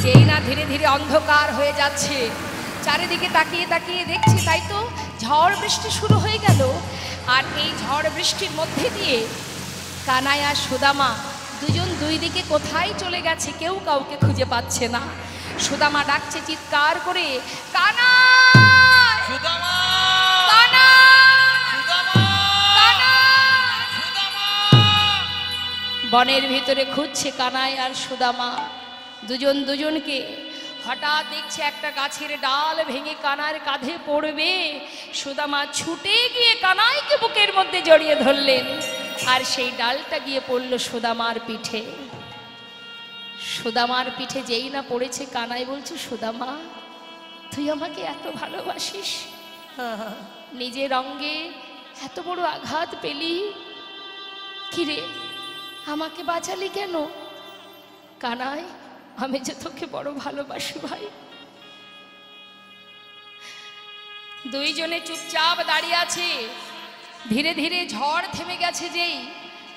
যেই না ধীরে ধীরে অন্ধকার হয়ে যাচ্ছে, চারিদিকে তাকিয়ে তাকিয়ে দেখছি তাই তো ঝড় বৃষ্টি শুরু হয়ে গেল। আর এই ঝড় বৃষ্টির মধ্যে দিয়ে কানাই আর সুদামা দুজন দুই দিকে কোথায় চলে গেছে, কেউ কাউকে খুঁজে পাচ্ছে না। সুদামা ডাকছে চিৎকার করে, কানাই, সুদামা, কানাই, সুদামা, কানাই। সুদামা। বনের ভিতরে খুঁজছে কানাই আর সুদামা দুজন দুজনকে। হঠাৎ দেখছে একটা গাছের ডাল ভেঙে কানার কাঁধে পড়বে। সুদামা ছুটে গিয়ে কানাইকে বুকের মধ্যে জড়িয়ে ধরলেন, আর সেই ডালটা গিয়ে পড়ল সুদামার পিঠে। সুদামার পিঠে যেই না পড়েছে, কানাই বলছে, সুদামা তুই আমাকে এত ভালোবাসিস, নিজের অঙ্গে এত বড় আঘাত পেলি, কিরে আমাকে বাঁচালি কেন? কানাই, আমি যে তোকে বড় ভালোবাসি ভাই। দুইজনে চুপচাপ দাঁড়িয়ে আছে। ধীরে ধীরে ঝড় থেমে গেছে, যেই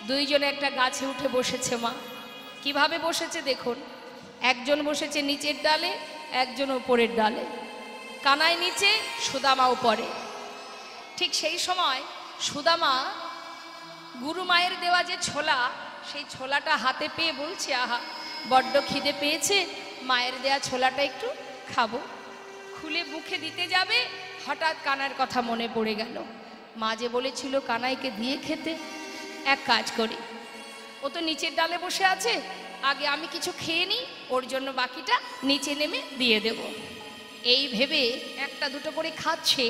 দুইজনে একটা গাছে উঠে বসেছে। মা কিভাবে বসেছে দেখুন, একজন বসেছে নিচের ডালে, একজন উপরের ডালে। কানাই নিচে, সুদামা উপরে। ঠিক সেই সময় সুদামা গুরু মায়ের দেওয়া যে ছোলা, সেই ছোলাটা হাতে পেয়ে বলছে, আহা বড্ড খিদে পেয়েছে, মায়ের দেয়া ছোলাটা একটু খাবো। খুলে মুখে দিতে যাবে, হঠাৎ কানার কথা মনে পড়ে গেল। মা যে বলেছিল কানাইকে দিয়ে খেতে, এক কাজ করি, ও তো নিচের ডালে বসে আছে, আগে আমি কিছু খেয়ে নিই, ওর জন্য বাকিটা নিচে নেমে দিয়ে দেব। এই ভেবে একটা দুটো করে খাচ্ছে,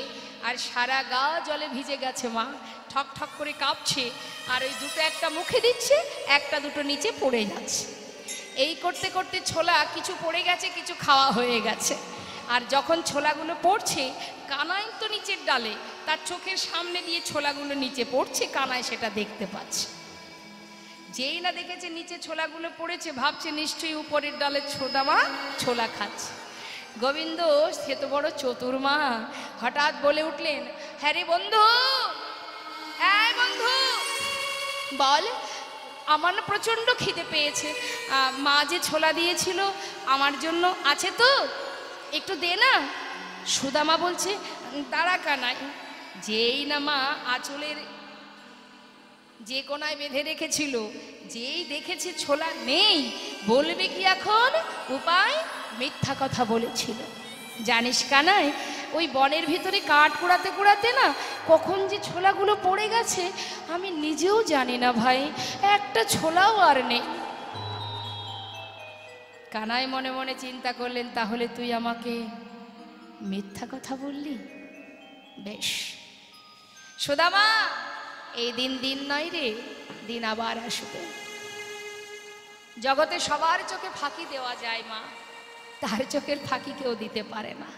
আর সারা গা জলে ভিজে গেছে। মা ঠক ঠক করে কাঁপছে, আর ওই দুটো একটা মুখে দিচ্ছে, একটা দুটো নিচে পড়ে যাচ্ছে। এই করতে করতে ছোলা কিছু পড়ে গেছে, কিছু খাওয়া হয়ে গেছে। আর যখন ছোলাগুলো পড়ছে, কানাই তো নিচের ডালে, তার চোখের সামনে দিয়ে ছোলাগুলো নিচে পড়ছে, কানাই সেটা দেখতে পাচ্ছে। যেই না দেখেছে নিচে ছোলাগুলো পড়েছে, ভাবছে নিশ্চয়ই উপরের ডালে সুদামা ছোলা খাচ্ছে। গোবিন্দ সে তো বড় চতুর মা, হঠাৎ বলে উঠলেন, হ্যাঁ রে বন্ধু, এই বন্ধু বল, আমার না প্রচণ্ড খিদে পেয়েছে, মা যে ছোলা দিয়েছিল আমার জন্য আছে তো, একটু দে না। সুদামা বলছে, দাঁড়া কানাই। যেই না মা আঁচলের যে কোনায় বেঁধে রেখেছিল, যেই দেখেছে ছোলা নেই, বলবে কি এখন উপায়? মিথ্যা কথা বলেছিল। জানিস কানাই, ওই বনের ভিতরে কাঠ কুড়াতে কুড়াতে না কখন যে ছোলাগুলো পড়ে গেছে আমি নিজেও জানি না ভাই, একটা ছোলাও আর নেই। কানাই মনে মনে চিন্তা করলেন, তাহলে তুই আমাকে মিথ্যা কথা বললি? বেশ সুদামা, এই দিন দিন নয় রে, দিন আবার আসবে। জগতে সবার চোখে ফাঁকি দেওয়া যায় মা, তার চোখের ফাঁকি কেউ দিতে পারে না।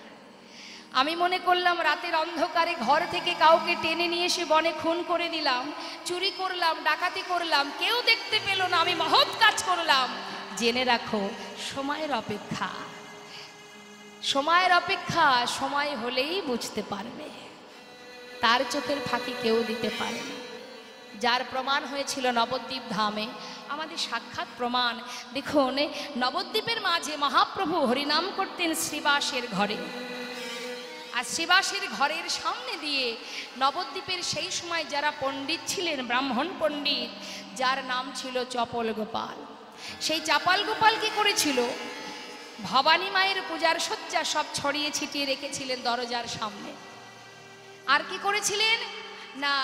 আমি মনে করলাম রাতের অন্ধকারে ঘর থেকে কাউকে টেনে নিয়ে এসে বনে খুন করে দিলাম, চুরি করলাম, ডাকাতি করলাম, কেউ দেখতে পেল না, আমি মহৎ কাজ করলাম। জেনে রাখো, সময়ের অপেক্ষা, সময়ের অপেক্ষা, সময় হলেই বুঝতে পারবে। তার চোখের ফাঁকি কেউ দিতে পারে না। যার প্রমাণ হয়েছিল নবদ্বীপ ধামে, আমাদের সাক্ষাৎ প্রমাণ। দেখুন, নবদ্বীপের মাঝে মহাপ্রভু হরিনাম করতেন শ্রীবাসের ঘরে, আর শ্রীবাসের ঘরের সামনে দিয়ে নবদ্বীপের সেই সময় যারা পণ্ডিত ছিলেন, ব্রাহ্মণ পণ্ডিত, যার নাম ছিল চপল গোপাল, সেই চাপাল গোপাল কি করেছিল, ভবানী মায়ের পূজার শয্যা সব ছড়িয়ে ছিটিয়ে রেখেছিলেন দরজার সামনে। আর কি করেছিলেন না,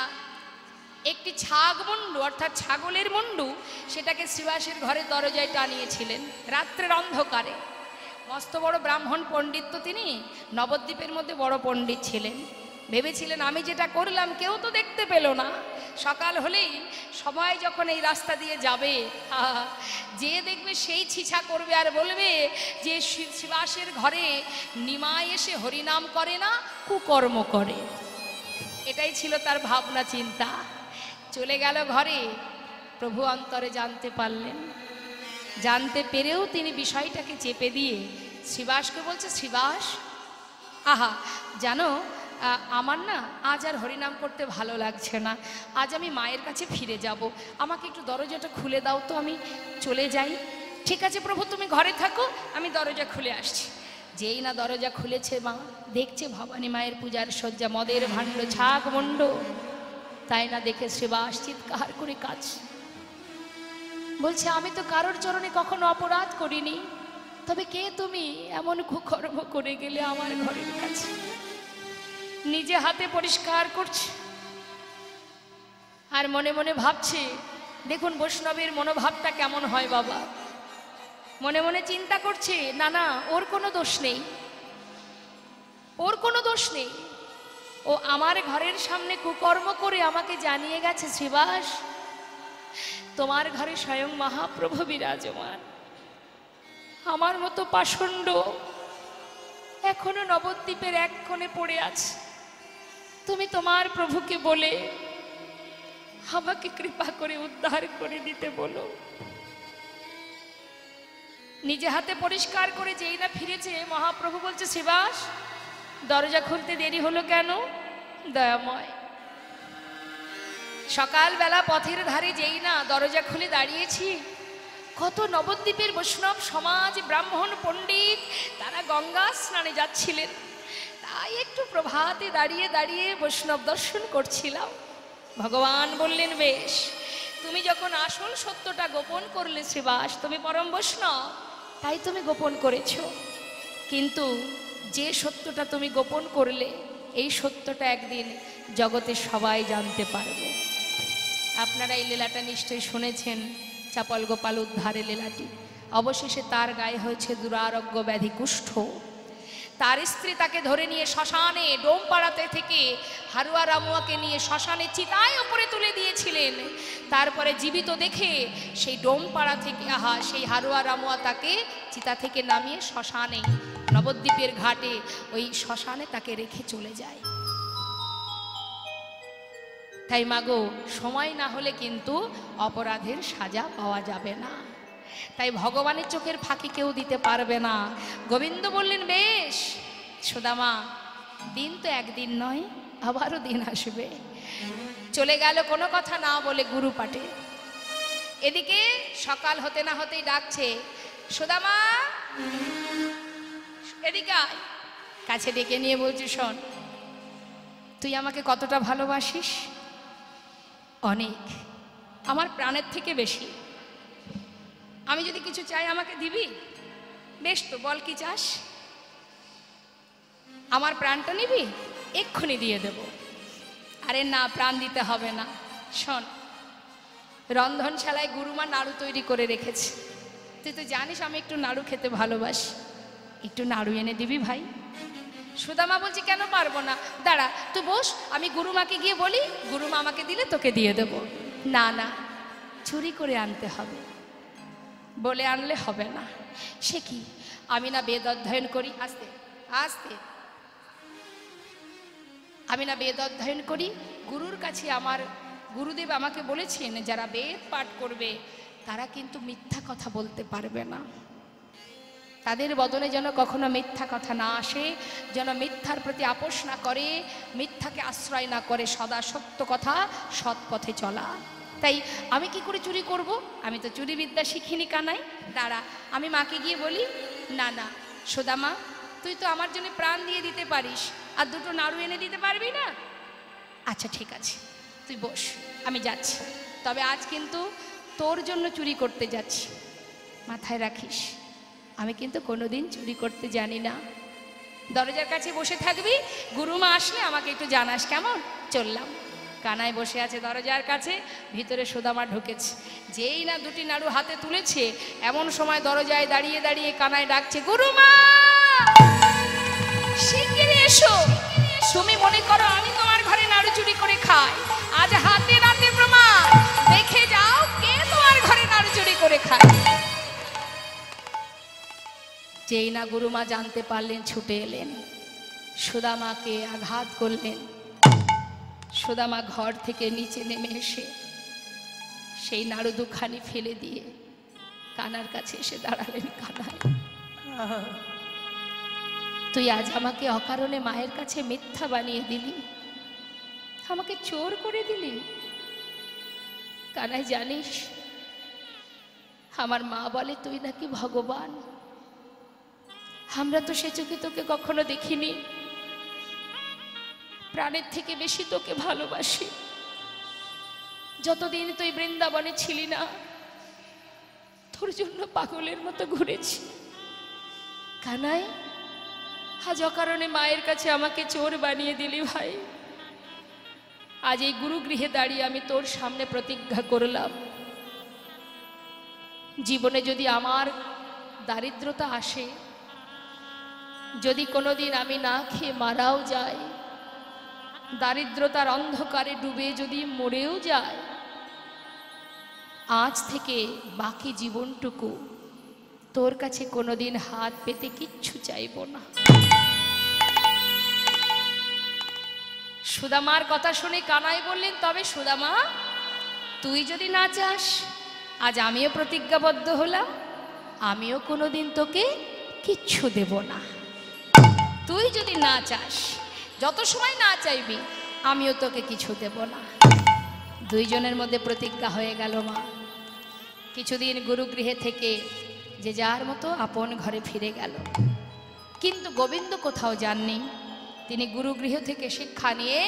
একটি ছাগ মুন্ডু অর্থাৎ ছাগলের মুন্ডু, সেটাকে শ্রীবাসের ঘরের দরজায় টানিয়েছিলেন রাত্রের অন্ধকারে। মস্ত বড় ব্রাহ্মণ পণ্ডিত তো তিনি, নবদ্বীপের মধ্যে বড় পণ্ডিত ছিলেন। ভেবেছিলেন আমি যেটা করলাম কেউ তো দেখতে পেল না, সকাল হলেই সবাই যখন এই রাস্তা দিয়ে যাবে, যে দেখবে সেই ছিছা করবে আর বলবে যে শ্রীবাসের ঘরে নিমাই এসে হরিনাম করে না, কুকর্ম করে। এটাই ছিল তার ভাবনা চিন্তা। চলে গেল ঘরে, প্রভু অন্তরে জানতে পারলেন। জানতে পেরেও তিনি বিষয়টাকে চেপে দিয়ে শ্রীবাসকে বলছে, শ্রীবাস, আহা জানো আমার না আজ আর হরিনাম করতে ভালো লাগছে না, আজ আমি মায়ের কাছে ফিরে যাব, আমাকে একটু দরজাটা খুলে দাও তো, আমি চলে যাই। ঠিক আছে প্রভু, তুমি ঘরে থাকো, আমি দরজা খুলে আসছি। যেই না দরজা খুলেছে মা, দেখছে ভবানী মায়ের পূজার সজ্জা, মদের ভাণ্ড, ছাগ মণ্ড। তাই না দেখে শ্রীবাস চিৎকার করে কাঁদছে, বলছে আমি তো কারোর চরণে কখনো অপরাধ করিনি, তবে কে তুমি, এমন কুকর্ম করে গেলে আমার ঘরের কাছে। নিজে হাতে পরিষ্কার করছে আর মনে মনে ভাবছে, দেখুন বৈষ্ণবের মনোভাবটা কেমন হয় বাবা। মনে মনে চিন্তা করছে, না না, ওর কোনো দোষ নেই, ওর কোনো দোষ নেই, ও আমার ঘরের সামনে কুকর্ম করে আমাকে জানিয়ে গেছে শ্রীবাস তোমার ঘরে স্বয়ং মহাপ্রভু বিরাজমান, আমার মতো পাষণ্ড এখনো নবদ্বীপের এক কোণে পড়ে আছে, তুমি তোমার প্রভুকে বলে আমাকে কৃপা করে উদ্ধার করে দিতে বলো। নিজে হাতে পরিষ্কার করে যেই না ফিরেছে, মহাপ্রভু বলছে শ্রীবাস দরজা খুলতে দেরি হলো কেন? দয়াময়, সকালবেলা পথের ধারে যেই না দরজা খুলে দাঁড়িয়েছি, কত নবদ্বীপের বৈষ্ণব সমাজ, ব্রাহ্মণ পণ্ডিত, তারা গঙ্গা স্নানে যাচ্ছিলেন, তাই একটু প্রভাতে দাঁড়িয়ে দাঁড়িয়ে বৈষ্ণব দর্শন করছিলাম। ভগবান বললেন, বেশ, তুমি যখন আসল সত্যটা গোপন করলে শ্রীবাস, তুমি পরম বৈষ্ণব, তাই তুমি গোপন করেছ, কিন্তু যে সত্যটা তুমি গোপন করলে, এই সত্যটা একদিন জগতের সবাই জানতে পারবে। আপনারা এই লীলাটা নিশ্চয়ই শুনেছেন, চাপল গোপাল উদ্ধারের লীলাটি। অবশেষে তার গায়ে হয়েছে দুরারোগ্য ব্যাধি কুষ্ঠ। তার স্ত্রী তাকে ধরে নিয়ে শ্মশানে, ডোমপাড়াতে থেকে হারুয়া রামুয়াকে নিয়ে শ্মশানে চিতায় ওপরে তুলে দিয়েছিলেন। তারপরে জীবিত দেখে সেই ডোমপাড়া থেকে সেই হারুয়া রামুয়া তাকে চিতা থেকে নামিয়ে শ্মশানে, নবদ্বীপের ঘাটে ওই শ্মশানে তাকে রেখে চলে যায়। তাই মাগো, সময় না হলে কিন্তু অপরাধের সাজা পাওয়া যাবে না, তাই ভগবানের চোখের ফাঁকি কেউ দিতে পারবে না। গোবিন্দ বললেন, বেশ সুদামা, দিন তো একদিন নয়, আবারও দিন আসবে। চলে গেল কোনো কথা না বলে গুরু পাঠে। এদিকে সকাল হতে না হতেই ডাকছে, সুদামা এদিকে আয়। কাছে ডেকে নিয়ে বলছে, শোন, তুই আমাকে কতটা ভালোবাসিস? অনেক, আমার প্রাণের থেকে বেশি। আমি যদি কিছু চাই আমাকে দিবি? বেশ, তো বল কি চাস? আমার প্রাণটা নিবি? এক্ষুনি দিয়ে দেব। আরে না, প্রাণ দিতে হবে না। শোন, রন্ধনশালায় গুরুমা নাড়ু তৈরি করে রেখেছে, তুই তো জানিস আমি একটু নাড়ু খেতে ভালোবাসি, একটু নাড়ু এনে দিবি ভাই? সুদামা বলছি, কেন পারবো না, দাঁড়া তুই বস, আমি গুরুমাকে গিয়ে বলি, গুরুমা আমাকে দিলে তোকে দিয়ে দেব। না না, চুরি করে আনতে হবে, বলে আনলে হবে না। সে কি, আমি না বেদ অধ্যয়ন করি? আস্তে আস্তে, আমি না বেদ অধ্যয়ন করি? গুরুর কাছে আমার গুরুদেব আমাকে বলেছেন, যারা বেদ পাঠ করবে তারা কিন্তু মিথ্যা কথা বলতে পারবে না, তাদের বদলে যেন কখনো মিথ্যা কথা না আসে, যেন মিথ্যার প্রতি আপোষ না করে, মিথ্যাকে আশ্রয় না করে, সদা সত্য কথা, সৎ পথে চলা। তাই আমি কি করে চুরি করব? আমি তো চুরি বিদ্যা শিখিনি কানাই। দাঁড়া, আমি মাকে গিয়ে বলি। না না সুদামা, তুই তো আমার জন্য প্রাণ দিয়ে দিতে পারিস, আর দুটো নাড়ু এনে দিতে পারবি না? আচ্ছা ঠিক আছে, তুই বস, আমি যাচ্ছি, তবে আজ কিন্তু তোর জন্য চুরি করতে যাচ্ছি, মাথায় রাখিস আমি কিন্তু কোনোদিন চুরি করতে জানি না। দরজার কাছে বসে থাকবি, গুরুমা আসলে আমাকে একটু জানাস, কেমন? চললাম। কানাই বসে আছে দরজার কাছে, ভিতরে সুদামা ঢুকেছে। যেই না দুটি নাড়ু হাতে তুলেছে, এমন সময় দরজায় দাঁড়িয়ে দাঁড়িয়ে কানাই ডাকছে, গুরুমা শিগগিরই এসো। তুমি মনে করো আমি তোমার ঘরে নাড়ু চুরি করে খাই? আজ হাতে নাতে প্রমাণ, দেখে যাও কে তোমার ঘরে নাড়ু চুরি করে খায়। যেই না গুরুমা জানতে পারলেন, ছুটে এলেন, সুদামাকে আঘাত করলেন। সুদামা ঘর থেকে নিচে নেমে এসে সেই নাড়ু দুখানি ফেলে দিয়ে কানার কাছে এসে দাঁড়ালেন। কানাই, তুই আজ আমাকে অকারণে মায়ের কাছে মিথ্যা বানিয়ে দিলি, আমাকে চোর করে দিলি। কানাই, জানিস আমার মা বলে তুই নাকি ভগবান। আমরা তো সে চোখে তোকে কখনো দেখিনি, প্রাণের থেকে বেশি তোকে ভালোবাসি। যতদিন তুই বৃন্দাবনে ছিলি না, তোর জন্য পাগলের মতো ঘুরেছি। কানাই, আজ অকারণে মায়ের কাছে আমাকে চোর বানিয়ে দিলি ভাই। আজ এই গুরুগৃহে দাঁড়িয়ে আমি তোর সামনে প্রতিজ্ঞা করলাম, জীবনে যদি আমার দারিদ্রতা আসে, যদি কোনোদিন আমি না খেয়ে মারাও যাই, দারিদ্রতার অন্ধকারে ডুবে যদি মরেও যায়, আজ থেকে বাকি জীবনটুকু তোর কাছে কোনোদিন হাত পেতে কিচ্ছু চাইব না। সুদামার কথা শুনে কানাই বললেন, তবে সুদামা, তুই যদি না চাস, আজ আমিও প্রতিজ্ঞাবদ্ধ হলাম, আমিও কোনোদিন তোকে কিচ্ছু দেব না। তুই যদি না চাস, যত সময় না চাইবি, আমিও তোকে কিছু দেব না। দুইজনের মধ্যে প্রতিজ্ঞা হয়ে গেল। মা কিছুদিন গুরুগৃহে থেকে যে যার মতো আপন ঘরে ফিরে গেল, কিন্তু গোবিন্দ কোথাও যাননি। তিনি গুরুগৃহ থেকে শিক্ষা নিয়ে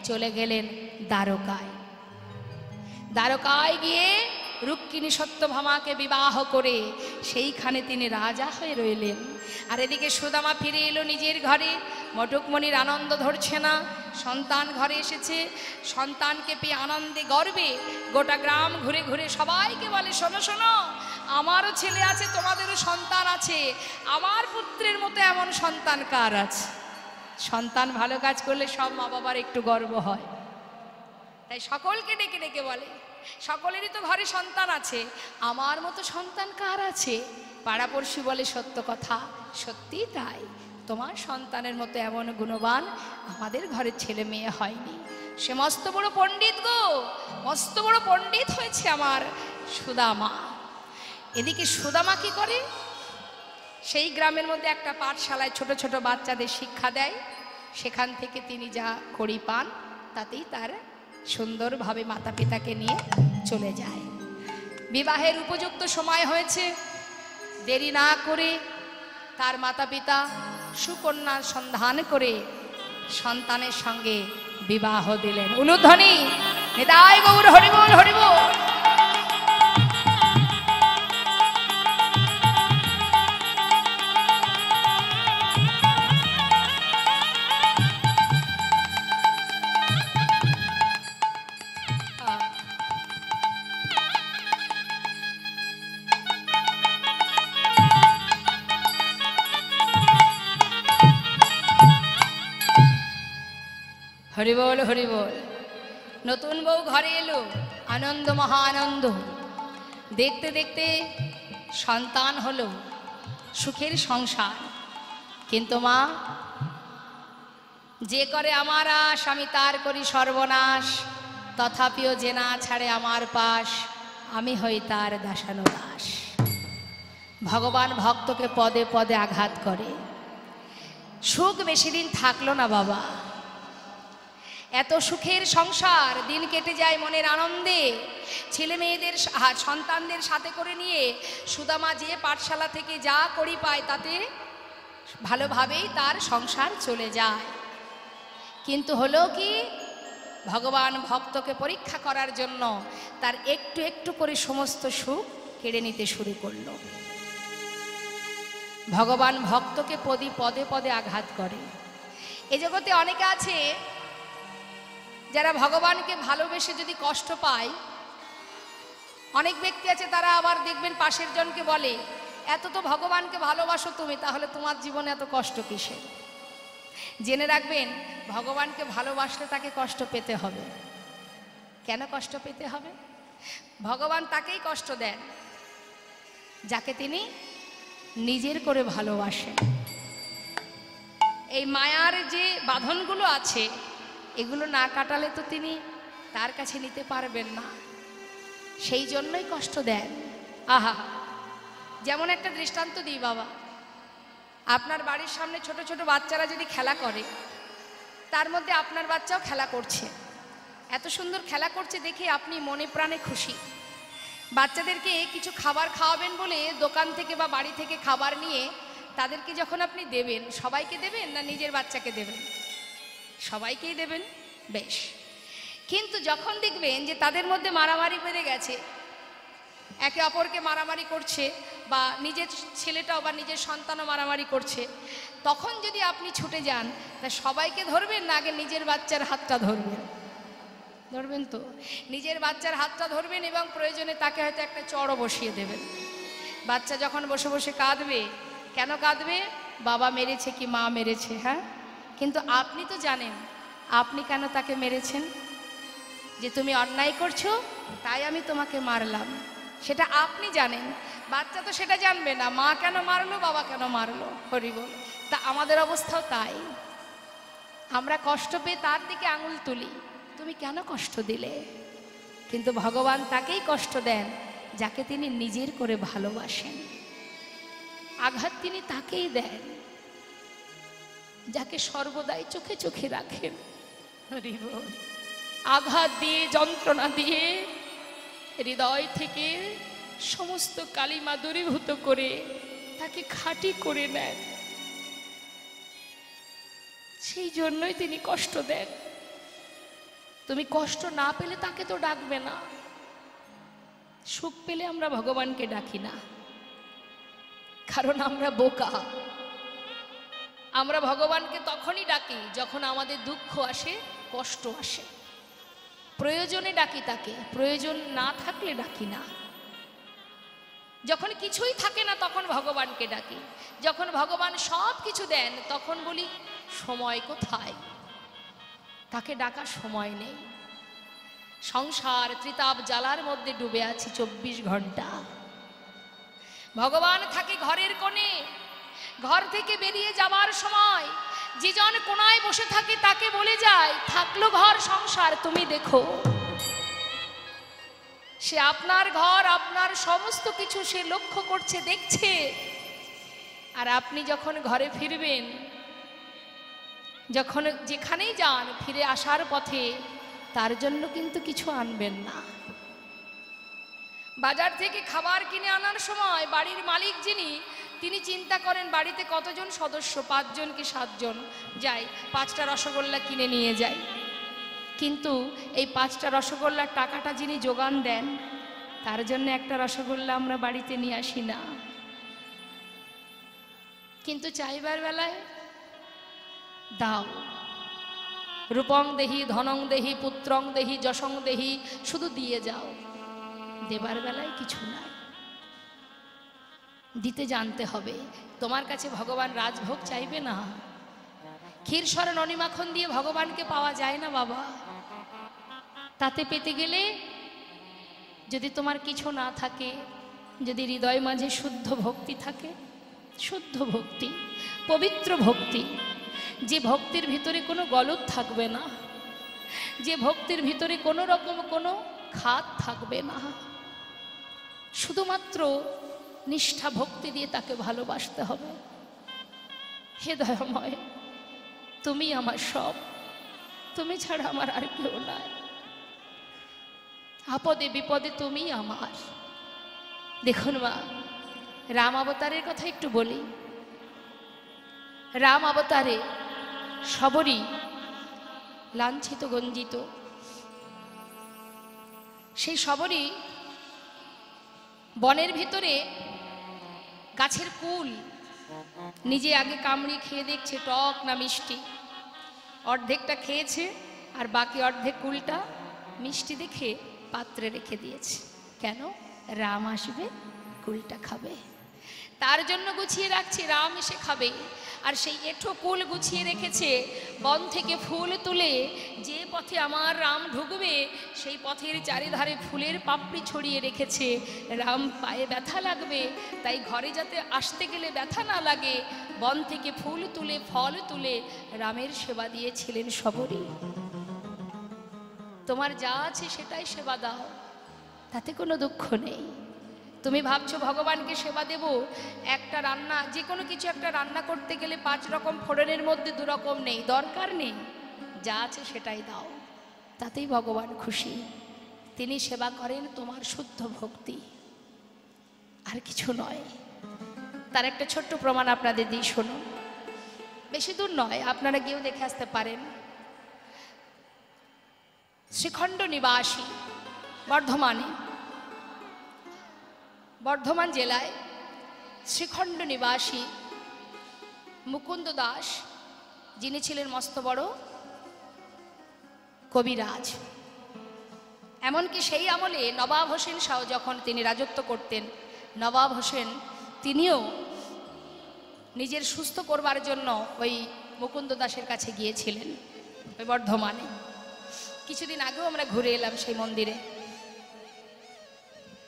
চলে গেলেন দ্বারকায়। দ্বারকায় গিয়ে রুক্মিণী সত্যভামাকে বিবাহ করে সেইখানে তিনি রাজা হয়ে রইলেন। আর এদিকে সুদামা ফিরে এলো নিজের ঘরে। মটকমণির আনন্দ ধরছে না, সন্তান ঘরে এসেছে। সন্তানকে পেয়ে আনন্দে গর্বে গোটা গ্রাম ঘুরে ঘুরে সবাইকে বলে, শোনো শোনো, আমারও ছেলে আছে, তোমাদেরও সন্তান আছে, আমার পুত্রের মতো এমন সন্তান কার আছে? সন্তান ভালো কাজ করলে সব মা বাবার একটু গর্ব হয়, তাই সকলকে ডেকে ডেকে বলে, সকলেরই তো ঘরে সন্তান আছে, আমার মতো সন্তান কার আছে? পাড়াপড়শি বলে, সত্য কথা, সত্যি তাই, তোমার সন্তানের মতো এমন গুণবান আমাদের ঘরের ছেলে মেয়ে হয়নি। সে মস্ত বড় পণ্ডিত গো, মস্ত বড় পণ্ডিত হয়েছে আমার সুদামা। এদিকে সুদামা কি করে, সেই গ্রামের মধ্যে একটা পাঠশালায় ছোট ছোট বাচ্চাদের শিক্ষা দেয়। সেখান থেকে তিনি যা কড়ি পান, তাতেই তার সুন্দরভাবে মাতা পিতাকে নিয়ে চলে যায়। বিবাহের উপযুক্ত সময় হয়েছে, দেরি না করে তার মাতা পিতা সুকন্যার সন্ধান করে সন্তানের সঙ্গে বিবাহ দিলেন। উলুধ্বনি নিতাই গৌর হরিবোল হরিবোল। হরিবোল হরিবোল। নতুন বউ ঘরে এলো, আনন্দ মহা আনন্দ। দেখতে দেখতে সন্তান হলো, সুখের সংসার। কিন্তু মা, যে করে আমার আশ, আমি তার করি সর্বনাশ। তথাপিও যে না ছাড়ে আমার পাশ, আমি হই তার দাসানুদাস। ভগবান ভক্তকে পদে পদে আঘাত করে। সুখ বেশি দিন থাকলো না বাবা। এত সুখের সংসার, দিন কেটে যায় মনের আনন্দে। ছেলে মেয়েদের সন্তানদের সাথে করে নিয়ে সুদামা যে পাঠশালা থেকে যা করি পায়, তাতে ভালোভাবেই তার সংসার চলে যায়। কিন্তু হলো কি, ভগবান ভক্তকে পরীক্ষা করার জন্য তার একটু একটু করে সমস্ত সুখ কেড়ে নিতে শুরু করলো। ভগবান ভক্তকে পদে পদে আঘাত করে। এ জগতে অনেকে আছে যারা ভগবানকে ভালোবেসে যদি কষ্ট পায়, অনেক ব্যক্তি আছে তারা আবার দেখবেন পাশের জনকে বলে, এত তো ভগবানকে ভালোবাসো তুমি, তাহলে তোমার জীবনে এত কষ্ট কিসের? জেনে রাখবেন, ভগবানকে ভালোবাসলে তাকে কষ্ট পেতে হবে। কেন কষ্ট পেতে হবে? ভগবান তাকেই কষ্ট দেন যাকে তিনি নিজের করে ভালোবাসেন। এই মায়ার যে বাঁধনগুলো আছে, এগুলো না কাটালে তো তিনি তার কাছে নিতে পারবেন না, সেই জন্যই কষ্ট দেন। আহা, যেমন একটা দৃষ্টান্ত দিই বাবা, আপনার বাড়ির সামনে ছোট ছোট বাচ্চারা যদি খেলা করে, তার মধ্যে আপনার বাচ্চাও খেলা করছে, এত সুন্দর খেলা করছে দেখে আপনি মনে প্রাণে খুশি। বাচ্চাদেরকে কিছু খাবার খাওয়াবেন বলে দোকান থেকে বা বাড়ি থেকে খাবার নিয়ে তাদেরকে যখন আপনি দেবেন, সবাইকে দেবেন না নিজের বাচ্চাকে দেবেন? সবাইকেই দেবেন, বেশ। কিন্তু যখন দেখবেন যে তাদের মধ্যে মারামারি বেড়ে গেছে, একে অপরকে মারামারি করছে, বা নিজের ছেলেটাও বা নিজের সন্তানও মারামারি করছে, তখন যদি আপনি ছুটে যান, তা সবাইকে ধরবেন না আগে নিজের বাচ্চার হাতটা ধরবেন? ধরবেন তো। নিজের বাচ্চার হাতটা ধরবেন এবং প্রয়োজনে তাকে হয়তো একটা চড়ও বসিয়ে দেবেন। বাচ্চা যখন বসে বসে কাঁদবে, কেন কাঁদবে? বাবা মেরেছে কি মা মেরেছে, হ্যাঁ? কিন্তু আপনি তো জানেন আপনি কেন তাকে মেরেছেন, যে তুমি অন্যায় করছো তাই আমি তোমাকে মারলাম, সেটা আপনি জানেন। বাচ্চা তো সেটা জানবে না, মা কেন মারলো, বাবা কেন মারলো। হরি বল। তা আমাদের অবস্থাও তাই। আমরা কষ্ট পেয়ে তার দিকে আঙুল তুলি, তুমি কেন কষ্ট দিলে? কিন্তু ভগবান তাকেই কষ্ট দেন যাকে তিনি নিজের করে ভালোবাসেন। আঘাত তিনি তাকেই দেন যাকে সর্বদাই চোখে চোখে রাখেন। হরি বল। আঘাত দিয়ে, যন্ত্রণা দিয়ে হৃদয় থেকে সমস্ত কালিমা দূরীভূত করে তাকে খাঁটি করে নেন। সেই জন্যই তিনি কষ্ট দেন। তুমি কষ্ট না পেলে তাকে তো ডাকবে না। সুখ পেলে আমরা ভগবানকে ডাকি না, কারণ আমরা বোকা। আমরা ভগবানকে তখনই ডাকি যখন আমাদের দুঃখ আসে, কষ্ট আসে, প্রয়োজনে ডাকি তাকে, প্রয়োজন না থাকলে ডাকি না। যখন কিছুই থাকে না তখন ভগবানকে ডাকি, যখন ভগবান সব কিছু দেন তখন বলি সময় কোথায়, তাকে ডাকার সময় নেই। সংসার ত্রিতাপ জ্বালার মধ্যে ডুবে আছি 24 ঘন্টা। ভগবান থাকে ঘরের কোণে। ঘর থেকে বেরিয়ে যাবার সময় যেজন কোনায় বসে থাকে তাকে বলে যায়, থাকলো ঘর সংসার তুমি দেখো। সে আপনার ঘর, আপনার সমস্ত কিছু সে লক্ষ্য করছে, দেখছে। আর আপনি যখন ঘরে ফিরবেন, যখন যেখানেই যান, ফিরে আসার পথে তার জন্য কিন্তু কিছু আনবেন না। বাজার থেকে খাবার কিনে আনার সময় বাড়ির মালিক যিনি, তিনি চিন্তা করেন বাড়িতে কতজন সদস্য, 5 জন কি 7 জন, যাই 5টা রসগোল্লা কিনে নিয়ে যাই। কিন্তু এই 5টা রসগোল্লার টাকাটা যিনি যোগান দেন, তার জন্য একটা রসগোল্লা আমরা বাড়িতে নিয়ে আসি না। কিন্তু চাইবার বেলায় দাও, রূপং দেহি, ধনং দেহি, পুত্রং দেহি, যশং দেহি, শুধু দিয়ে যাও। দেবার বেলায় কিছু নাই, দিতে জানতে হবে। তোমার কাছে ভগবান রাজভোগ চাইবে না। ক্ষীর সর ননি মাখন দিয়ে ভগবানকে পাওয়া যায় না বাবা। তাতে পেতে গেলে যদি তোমার কিছু না থাকে, যদি হৃদয় মাঝে শুদ্ধ ভক্তি থাকে, শুদ্ধ ভক্তি, পবিত্র ভক্তি, যে ভক্তির ভিতরে কোনো গলদ থাকবে না, যে ভক্তির ভিতরে কোনো রকম কোনো খাত থাকবে না, শুধুমাত্র নিষ্ঠা ভক্তি দিয়ে তাকে ভালোবাসতে হবে। হে দয়াময়, তুমি আমার সব, তুমি ছাড়া আমার আর কেউ নাই। আপদে বিপদে তুমি আমার। দেখুন মা, রাম অবতারের কথা একটু বলি। রাম অবতারে সবরই লাঞ্ছিত গঞ্জিত, সেই সবরই বনের ভিতরে গাছের কুল নিজে আগে কামড়ি খেয়ে দেখছে টক না মিষ্টি। অর্ধেকটা খেয়েছে আর বাকি অর্ধেক কুলটা মিষ্টি দেখে পাত্রে রেখে দিয়েছে। কেন? রাম আসবে, কুলটা খাবে, তার জন্য গুছিয়ে রাখছে, রাম এসে খাবে। আর সেই এঁঠো কুল গুছিয়ে রেখেছে, বন থেকে ফুল তুলে যে পথে আমার রাম ঢুকবে সেই পথের চারিধারে ফুলের পাপড়ি ছড়িয়ে রেখেছে। রাম পায়ে ব্যথা লাগবে, তাই ঘরে যাতে আসতে গেলে ব্যথা না লাগে, বন থেকে ফুল তুলে ফল তুলে রামের সেবা দিয়েছিলেন সবরই। তোমার যা আছে সেটাই সেবা দাও, তাতে কোনো দুঃখ নেই। তুমি ভাবছো ভগবানকে সেবা দেব, একটা রান্না, যে কোনো কিছু একটা রান্না করতে গেলে 5 রকম ফোড়নের মধ্যে 2 রকম নেই, দরকার নেই। যা আছে সেটাই দাও, তাতেই ভগবান খুশি, তিনি সেবা করেন তোমার শুদ্ধ ভক্তি, আর কিছু নয়। তার একটা ছোট্ট প্রমাণ আপনাদের দিই, শুনুন। বেশি দূর নয়, আপনারা গিয়েও দেখে আসতে পারেন। শ্রীখণ্ড নিবাসী বর্ধমান জেলায় শ্রীখণ্ড নিবাসী মুকুন্দ দাস, যিনি ছিলেন মস্ত বড় কবিরাজ। এমনকি সেই আমলে নবাব হোসেন শাহ যখন তিনি রাজত্ব করতেন, নবাব হোসেন তিনিও নিজের সুস্থ করবার জন্য ওই মুকুন্দ দাসের কাছে গিয়েছিলেন ওই বর্ধমানে। কিছুদিন আগেও আমরা ঘুরে এলাম সেই মন্দিরে।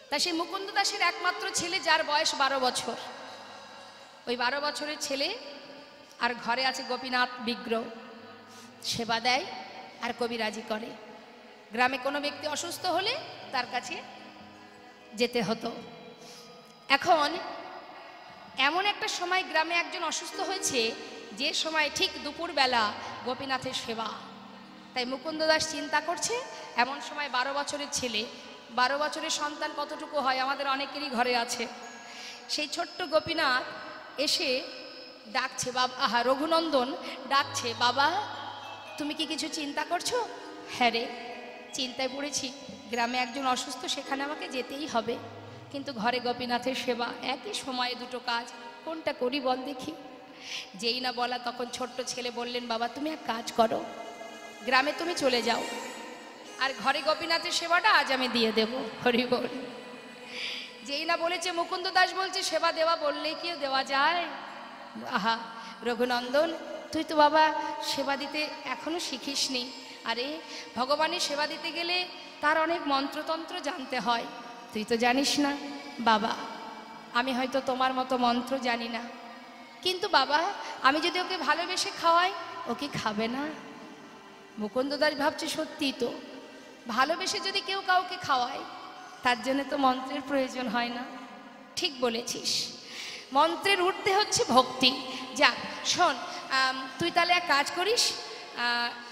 তা সেই মুকুন্দ দাসের একমাত্র ছেলে, যার বয়স 12 বছর, ওই 12 বছরের ছেলে আর ঘরে আছে গোপীনাথ বিগ্রহ, সেবা দেয় আর কবিরাজি করে। গ্রামে কোনো ব্যক্তি অসুস্থ হলে তার কাছে যেতে হতো। এখন এমন একটা সময় গ্রামে একজন অসুস্থ হয়েছে, যে সময় ঠিক দুপুরবেলা গোপীনাথের সেবা। তাই মুকুন্দ দাস চিন্তা করছে, এমন সময় 12 বছরের ছেলে, 12 বছরের সন্তান কতটুকু হয় আমাদের অনেকেরই ঘরে আছে। সেই ছোট্ট গোপীনাথ এসে ডাকছে, বাবা রঘুনন্দন ডাকছে, বাবা তুমি কি কিছু চিন্তা করছো? হ্যাঁ রে, চিন্তায় পড়েছি। গ্রামে একজন অসুস্থ, সেখানে আমাকে যেতেই হবে, কিন্তু ঘরে গোপীনাথের সেবা, একই সময়ে দুটো কাজ, কোনটা করি বল দেখি। যেই না বলা তখন ছোট্ট ছেলে বললেন, বাবা তুমি এক কাজ করো, গ্রামে তুমি চলে যাও, আর ঘরে গোপীনাথের সেবাটা আজ আমি দিয়ে দেব। হরি বল। যেই না বলেছে, মুকুন্দ দাস বলছে, সেবা দেওয়া বললেই কি দেওয়া যায়? আহা রঘুনন্দন, তুই তো বাবা সেবা দিতে এখনো শিখিসনি। আরে ভগবানের সেবা দিতে গেলে তার অনেক মন্ত্রতন্ত্র জানতে হয়, তুই তো জানিস না। বাবা আমি হয়তো তোমার মতো মন্ত্র জানি না, কিন্তু বাবা আমি যদি ওকে ভালোবেসে খাওয়াই, ও কি খাবে না? মুকুন্দ দাস ভাবছে, সত্যি তো, ভালোবেসে যদি কেউ কাউকে খাওয়ায়, তার জন্য তো মন্ত্রের প্রয়োজন হয় না। ঠিক বলেছিস, মন্ত্রের ঊর্ধ্বে হচ্ছে ভক্তি। যাক শোন, তুই তাহলে এক কাজ করিস,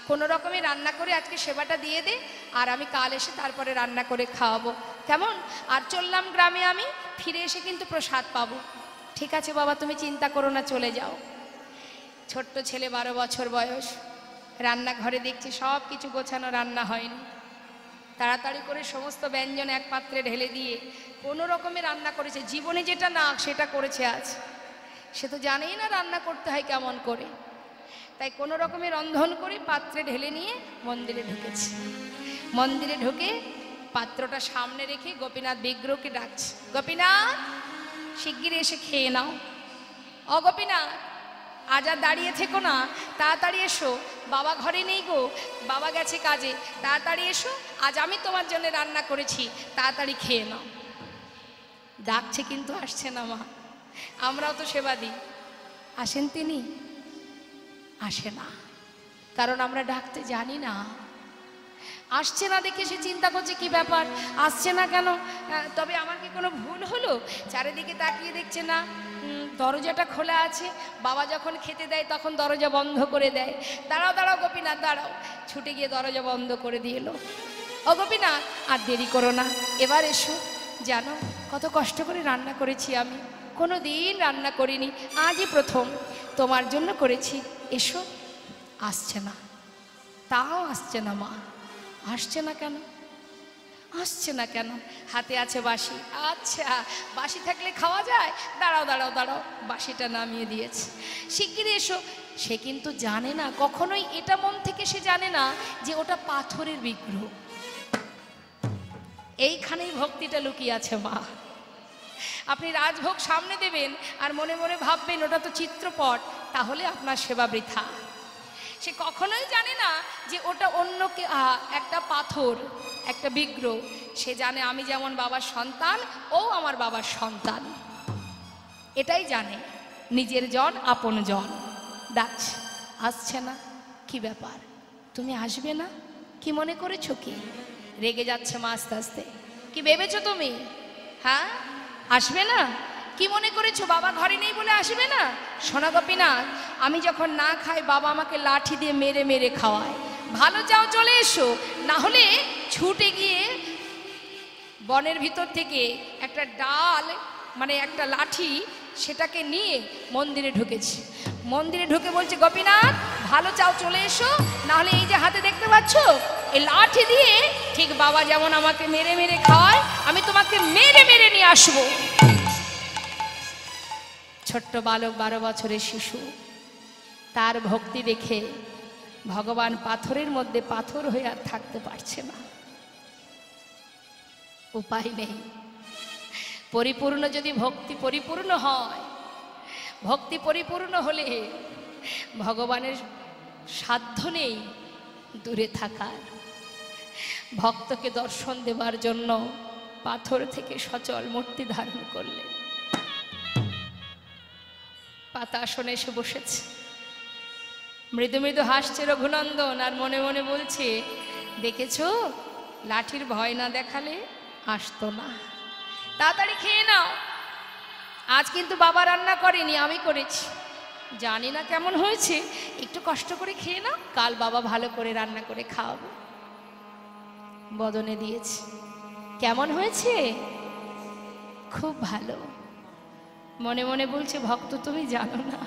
কোনো রকমে রান্না করে আজকে সেবাটা দিয়ে দে, আর আমি কাল এসে তারপরে রান্না করে খাওয়াবো, কেমন? আর চললাম গ্রামে, আমি ফিরে এসে কিন্তু প্রসাদ পাবো। ঠিক আছে বাবা, তুমি চিন্তা করো না, চলে যাও। ছোট্ট ছেলে 12 বছর বয়স, রান্নাঘরে দেখছি সব কিছু গোছানো, রান্না হয়নি। তাড়াতাড়ি করে সমস্ত ব্যঞ্জন এক পাত্রে ঢেলে দিয়ে কোনো রকমে রান্না করেছে। জীবনে যেটা না সেটা করেছে আজ, সে তো জানেই না রান্না করতে হয় কেমন করে। তাই কোনো রকমে রন্ধন করে পাত্রে ঢেলে নিয়ে মন্দিরে ঢুকেছে। মন্দিরে ঢুকে পাত্রটা সামনে রেখে গোপীনাথ বিগ্রহকে ডাকছে, গোপীনাথ শিগগির এসে খেয়ে নাও। অগোপীনাথ আজ আর দাঁড়িয়ে থেকো না, তাড়াতাড়ি এসো, বাবা ঘরে নেই গো, বাবা গেছে কাজে, তাড়াতাড়ি এসো, আজ আমি তোমার জন্য রান্না করেছি, তাড়াতাড়ি খেয়ে নাও। ডাকছে কিন্তু আসছে না মা। আমরাও তো সেবা দিই, আসেন তিনি? আসে না, কারণ আমরা ডাকতে জানি না। আসছে না দেখে সে চিন্তা করছে, কি ব্যাপার, আসছে না কেন? তবে আমার কি কোনো ভুল হলো? চারিদিকে তাকিয়ে দেখছে না, দরজাটা খোলা আছে। বাবা যখন খেতে দেয় তখন দরজা বন্ধ করে দেয়। দাঁড়াও দাঁড়াও গোপীনাথ দাঁড়াও, ছুটে গিয়ে দরজা বন্ধ করে দিয়ে এলো। ও গোপীনাথ আর দেরি করো না, এবার এসো। জানো কত কষ্ট করে রান্না করেছি আমি, কোনো দিন রান্না করিনি, আজই প্রথম তোমার জন্য করেছি, এসো। আসছে না, তাও আসছে না মা। আসছে না কেন? আসছে না কেন? হাতে আছে বাঁশি। আচ্ছা বাঁশি থাকলে খাওয়া যায়, দাঁড়াও দাঁড়াও দাঁড়াও, বাঁশিটা নামিয়ে দিয়েছে, শিগগিরই এসো। সে কিন্তু জানে না, কখনোই এটা মন থেকে সে জানে না যে ওটা পাথরের বিগ্রহ। এইখানেই ভক্তিটা লুকিয়ে আছে মা। আপনি রাজভোগ সামনে দেবেন আর মনে মনে ভাববেন ওটা তো চিত্রপট, তাহলে আপনার সেবা বৃথা। সে কখনোই জানে না যে ওটা অন্য একটা পাথর, একটা বিগ্রহ। সে জানে আমি যেমন বাবার সন্তান, ও আমার বাবার সন্তান, এটাই জানে। নিজের জন আপন জন। ডাকছে, আসছে না, কি ব্যাপার, তুমি আসবে না? কি মনে করেছো? কি রেগে যাচ্ছে মা আস্তে আস্তে, কি ভেবেছো তুমি? হ্যাঁ আসবে না? কি মনে করেছো বাবা ঘরে নেই বলে আসবে না? সোনা গোপীনাথ, আমি যখন না খাই বাবা আমাকে লাঠি দিয়ে মেরে মেরে খাওয়ায়। ভালো চাও চলে এসো, না হলে ছুটে গিয়ে বনের ভিতর থেকে একটা ডাল মানে একটা লাঠি সেটাকে নিয়ে মন্দিরে ঢুকেছে। মন্দিরে ঢুকে বলছে, গোপীনাথ ভালো চাও চলে এসো, নাহলে এই যে হাতে দেখতে পাচ্ছ এই লাঠি দিয়ে ঠিক বাবা যেমন আমাকে মেরে মেরে খাওয়ায় আমি তোমাকে মেরে মেরে নিয়ে আসবো। ছোট্ট বালক 12 বছরের শিশু, তার ভক্তি দেখে ভগবান পাথরের মধ্যে পাথর হয়ে আর থাকতে পারছে না। উপায় নেই, পরিপূর্ণ যদি ভক্তি পরিপূর্ণ হয়, ভক্তি পরিপূর্ণ হলে ভগবানের সাধ্য নেই দূরে থাকার। ভক্তকে দর্শন দেবার জন্য পাথর থেকে সচল মূর্তি ধারণ করলেন। পাতা আসনে এসে বসেছে, মৃদু মৃদু হাসছে রঘুনন্দন আর মনে মনে বলছে, দেখেছো লাঠির ভয় না দেখালে আসতো না। তাড়াতাড়ি খেয়ে নাও, আজ কিন্তু বাবা রান্না করেনি, আমি করেছি, জানি না কেমন হয়েছে, একটু কষ্ট করে খেয়ে নাও, কাল বাবা ভালো করে রান্না করে খাওয়াবো। বদনে দিয়েছি, কেমন হয়েছে? খুব ভালো। মনে মনে বলছে, ভক্ত তুমি জানো না,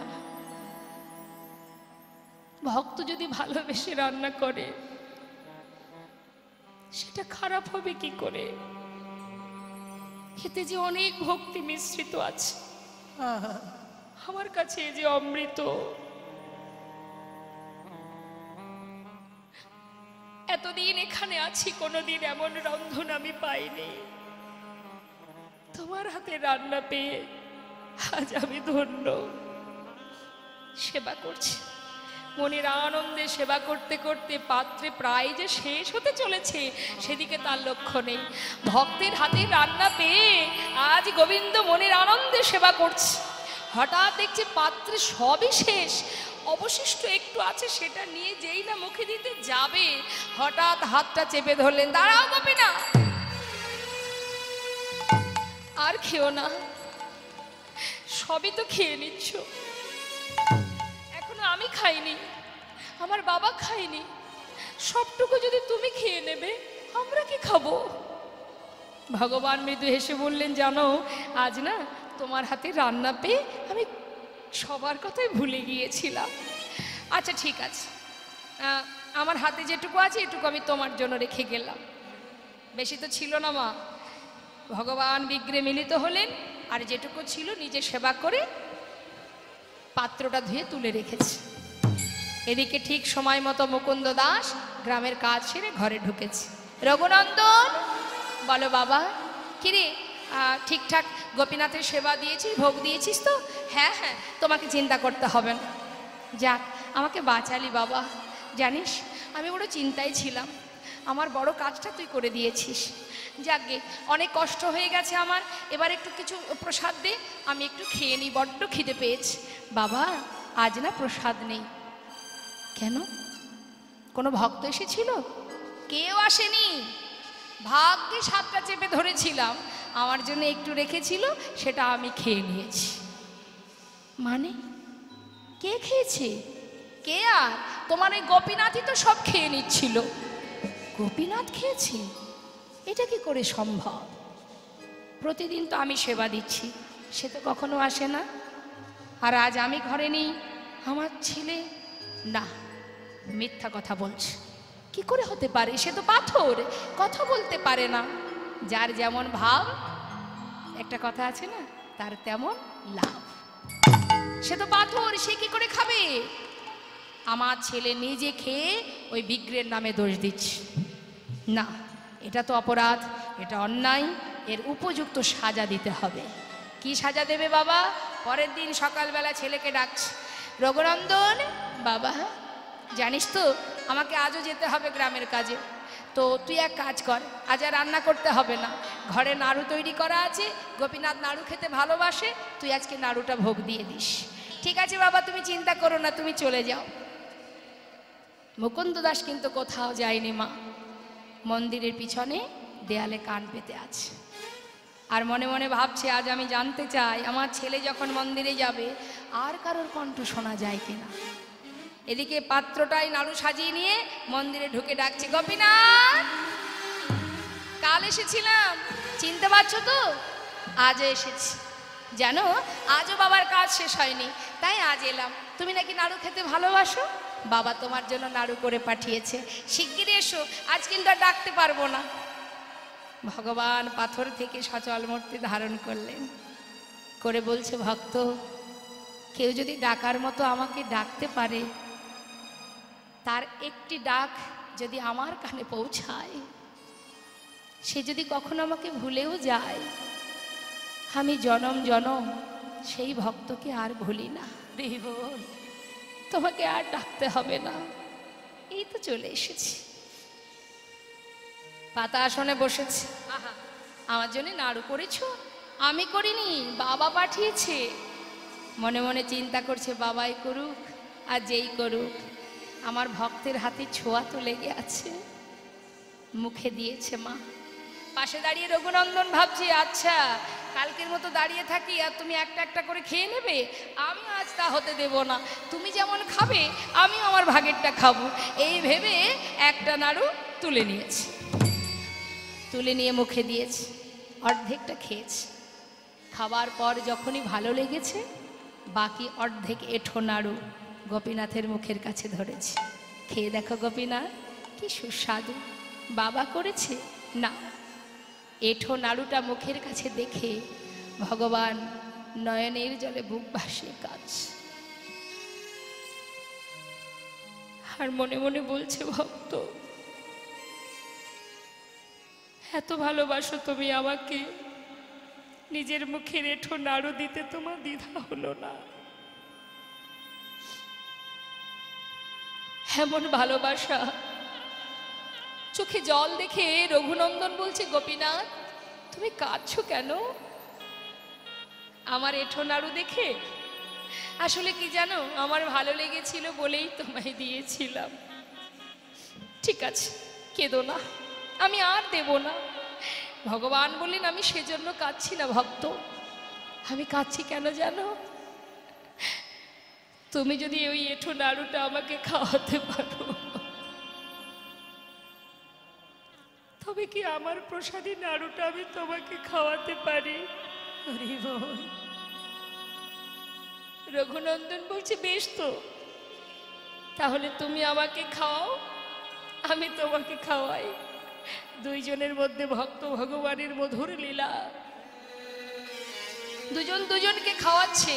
ভক্ত যদি ভালোবেসে রান্না করে সেটা খারাপ হবে কি করে? এতে যে অনেক ভক্তি মিশ্রিত আছে, আমার কাছে এই যে অমৃত। এতদিন এখানে আছি, কোনোদিন এমন রন্ধন আমি পাইনি। তোমার হাতে রান্না পেয়ে আজ আমি ধন্য। সেবা করছি, মনের আনন্দে সেবা করতে করতে পাত্রে প্রায় যে শেষ হতে চলেছে সেদিকে তার লক্ষ্য নেই। ভক্তের হাতে রান্না পেয়ে আজ গোবিন্দ মনের আনন্দে সেবা করছে। হঠাৎ দেখছে পাত্রে সবই শেষ, অবশিষ্ট একটু আছে, সেটা নিয়ে যেই না মুখে দিতে যাবে হঠাৎ হাতটা চেপে ধরলেন। দাঁড়াও গোপীনাথ, আর খেও না, সবই তো খেয়ে নিচ্ছ, এখনো আমি খাইনি, আমার বাবা খাইনি, সবটুকু যদি তুমি খেয়ে নেবে আমরা কি খাবো? ভগবান মৃদু হেসে বললেন, জানো আজ না তোমার হাতে রান্না পেয়ে আমি সবার কথাই ভুলে গিয়েছিলাম। আচ্ছা ঠিক আছে, আমার হাতে যেটুকু আছে এটুকু আমি তোমার জন্য রেখে গেলাম। বেশি তো ছিল না মা। ভগবান বিগ্রহে মিলিত হলেন, আর যেটুকু ছিল নিজে সেবা করে পাত্রটা ধুয়ে তুলে রেখেছে। এদিকে ঠিক সময় মতো মুকুন্দ দাস গ্রামের কাজ সেরে ঘরে ঢুকেছে। রঘুনন্দন, বলো বাবা। কিরে, ঠিকঠাক গোপীনাথের সেবা দিয়েছিস, ভোগ দিয়েছিস তো? হ্যাঁ হ্যাঁ, তোমাকে চিন্তা করতে হবে না। যাক, আমাকে বাঁচালি বাবা। জানিস আমি বড় চিন্তায় ছিলাম, আমার বড় কাজটা তুই করে দিয়েছিস। যাকগে, অনেক কষ্ট হয়ে গেছে আমার, এবার একটু কিছু প্রসাদ দে, আমি একটু খেয়ে নিই, বড্ড খিদে পেয়েছি। বাবা আজ না প্রসাদ নেই। কেন? কোনো ভক্ত এসেছিল? কেউ আসেনি, ভাগ্যে সাতটা চেপে ধরেছিলাম, আমার জন্য একটু রেখেছিল, সেটা আমি খেয়ে নিয়েছি। মানে কে খেয়েছে? কে আর? তোমার ওই গোপীনাথই তো সব খেয়ে নিচ্ছিল। গোপীনাথ খেয়েছে? এটা কি করে সম্ভব? প্রতিদিন তো আমি সেবা দিচ্ছি, সে তো কখনো আসে না। আর আজ আমি ঘরে নেই, আমার ছেলে না, মিথ্যা কথা বলছে। কি করে হতে পারে? সে তো পাথর, কথা বলতে পারে না। যার যেমন ভাব, একটা কথা আছে না, তার তেমন লাভ। সে তো পাথর, সে কি করে খাবে? আমার ছেলে নিজে খেয়ে ওই বিগ্রহের নামে দোষ দিচ্ছে। না, এটা তো অপরাধ, এটা অন্যায়, এর উপযুক্ত সাজা দিতে হবে। কি সাজা দেবে বাবা? পরের দিন সকালবেলা ছেলেকে ডাকছে, রঘুনন্দন বাবা, জানিস তো আমাকে আজও যেতে হবে গ্রামের কাজে, তো তুই এক কাজ কর, আজ আর রান্না করতে হবে না, ঘরে নাড়ু তৈরি করা আছে, গোপীনাথ নাড়ু খেতে ভালোবাসে, তুই আজকে নাড়ুটা ভোগ দিয়ে দিস। ঠিক আছে বাবা, তুমি চিন্তা করো না, তুমি চলে যাও। মুকুন্দ দাস কিন্তু কোথাও যায়নি মা, মন্দিরের পিছনে দেয়ালে কান পেতে আছে, আর মনে মনে ভাবছে, আজ আমি জানতে চাই আমার ছেলে যখন মন্দিরে যাবে আর কারোর কণ্ঠ শোনা যায় কিনা। এদিকে পাত্রটাই নাড়ু সাজিয়ে নিয়ে মন্দিরে ঢুকে ডাকছে, গোপীনাথ কাল এসেছিলাম, চিনতে পারছো তো? আজও এসেছি জানো, আজও বাবার কাজ শেষ হয়নি, তাই আজ এলাম। তুমি নাকি নাড়ু খেতে ভালোবাসো, বাবা তোমার জন্য নাড়ু করে পাঠিয়েছে, শিগগিরই এসো, আজ কিন্তু আর ডাকতে পারবো না। ভগবান পাথর থেকে সচল মূর্তি ধারণ করলেন, করে বলছে, ভক্ত কেউ যদি ডাকার মতো আমাকে ডাকতে পারে, তার একটি ডাক যদি আমার কানে পৌঁছায়, সে যদি কখনো আমাকে ভুলেও যায়, আমি জনম জনম সেই ভক্তকে আর ভুলি না। দেবন তোমাকে আর ডাকতে হবে না, এই তো চলে এসেছি। পাতা আসনে বসেছে, আমার জন্য নাড়ু করেছো? আমি করিনি, বাবা পাঠিয়েছে। মনে মনে চিন্তা করছে, বাবাই করুক আর যেই করুক, আমার ভক্তের হাতে ছোঁয়া তো লেগে আছে। মুখে দিয়েছে মা। পাশে দাঁড়িয়ে রঘুনন্দন ভাবছি, আচ্ছা কালকের মতো দাঁড়িয়ে থাকি আর তুমি একটা একটা করে খেয়ে নেবে, আমি আজ তা হতে দেব না। তুমি যেমন খাবে আমিও আমার ভাগেরটা খাবো, এই ভেবে একটা নাড়ু তুলে নিয়েছি। তুলে নিয়ে মুখে দিয়েছি, অর্ধেকটা খেয়েছি। খাবার পর যখনই ভালো লেগেছে, বাকি অর্ধেক এঁঠো নাড়ু গোপীনাথের মুখের কাছে ধরেছি। খেয়ে দেখো গোপীনাথ, কি সুস্বাদু, বাবা করেছে না। এঁঠো নাড়ুটা মুখের কাছে দেখে ভগবান নয়নের জলে বুক ভাসিয়ে কাঁদছে, আর মনে মনে বলছে, ভক্ত এত ভালোবাসো তুমি আমাকে, নিজের মুখের এঁঠো নাড়ু দিতে তোমার দ্বিধা হলো না। এমন ভালোবাসা। চোখে জল দেখে রঘুনন্দন বলছে, গোপীনাথ তুমি কাঁদছো কেন? আমার এঁঠো নাড়ু দেখে? আসলে কি জানো, আমার ভালো লেগেছিল বলেই তোমায় দিয়েছিলাম। ঠিক আছে, কেঁদো না, আমি আর দেব না। ভগবান বললেন, আমি সেজন্য কাঁদছি না ভক্ত, আমি কাঁদছি কেন জানো? তুমি যদি ওই এঁঠো নাড়ুটা আমাকে খাওয়াতে পারো, তবে কি আমার প্রসাদী নাড়ুটা আমি তোমাকে খাওয়াতে পারি। রঘুনন্দন বলছে, বেশ তো, তাহলে তুমি আমাকে খাওয়াও, আমি তোমাকে খাওয়াই। দুইজনের মধ্যে ভক্ত ভগবানের মধুর লীলা। দুজন দুজনকে খাওয়াচ্ছে।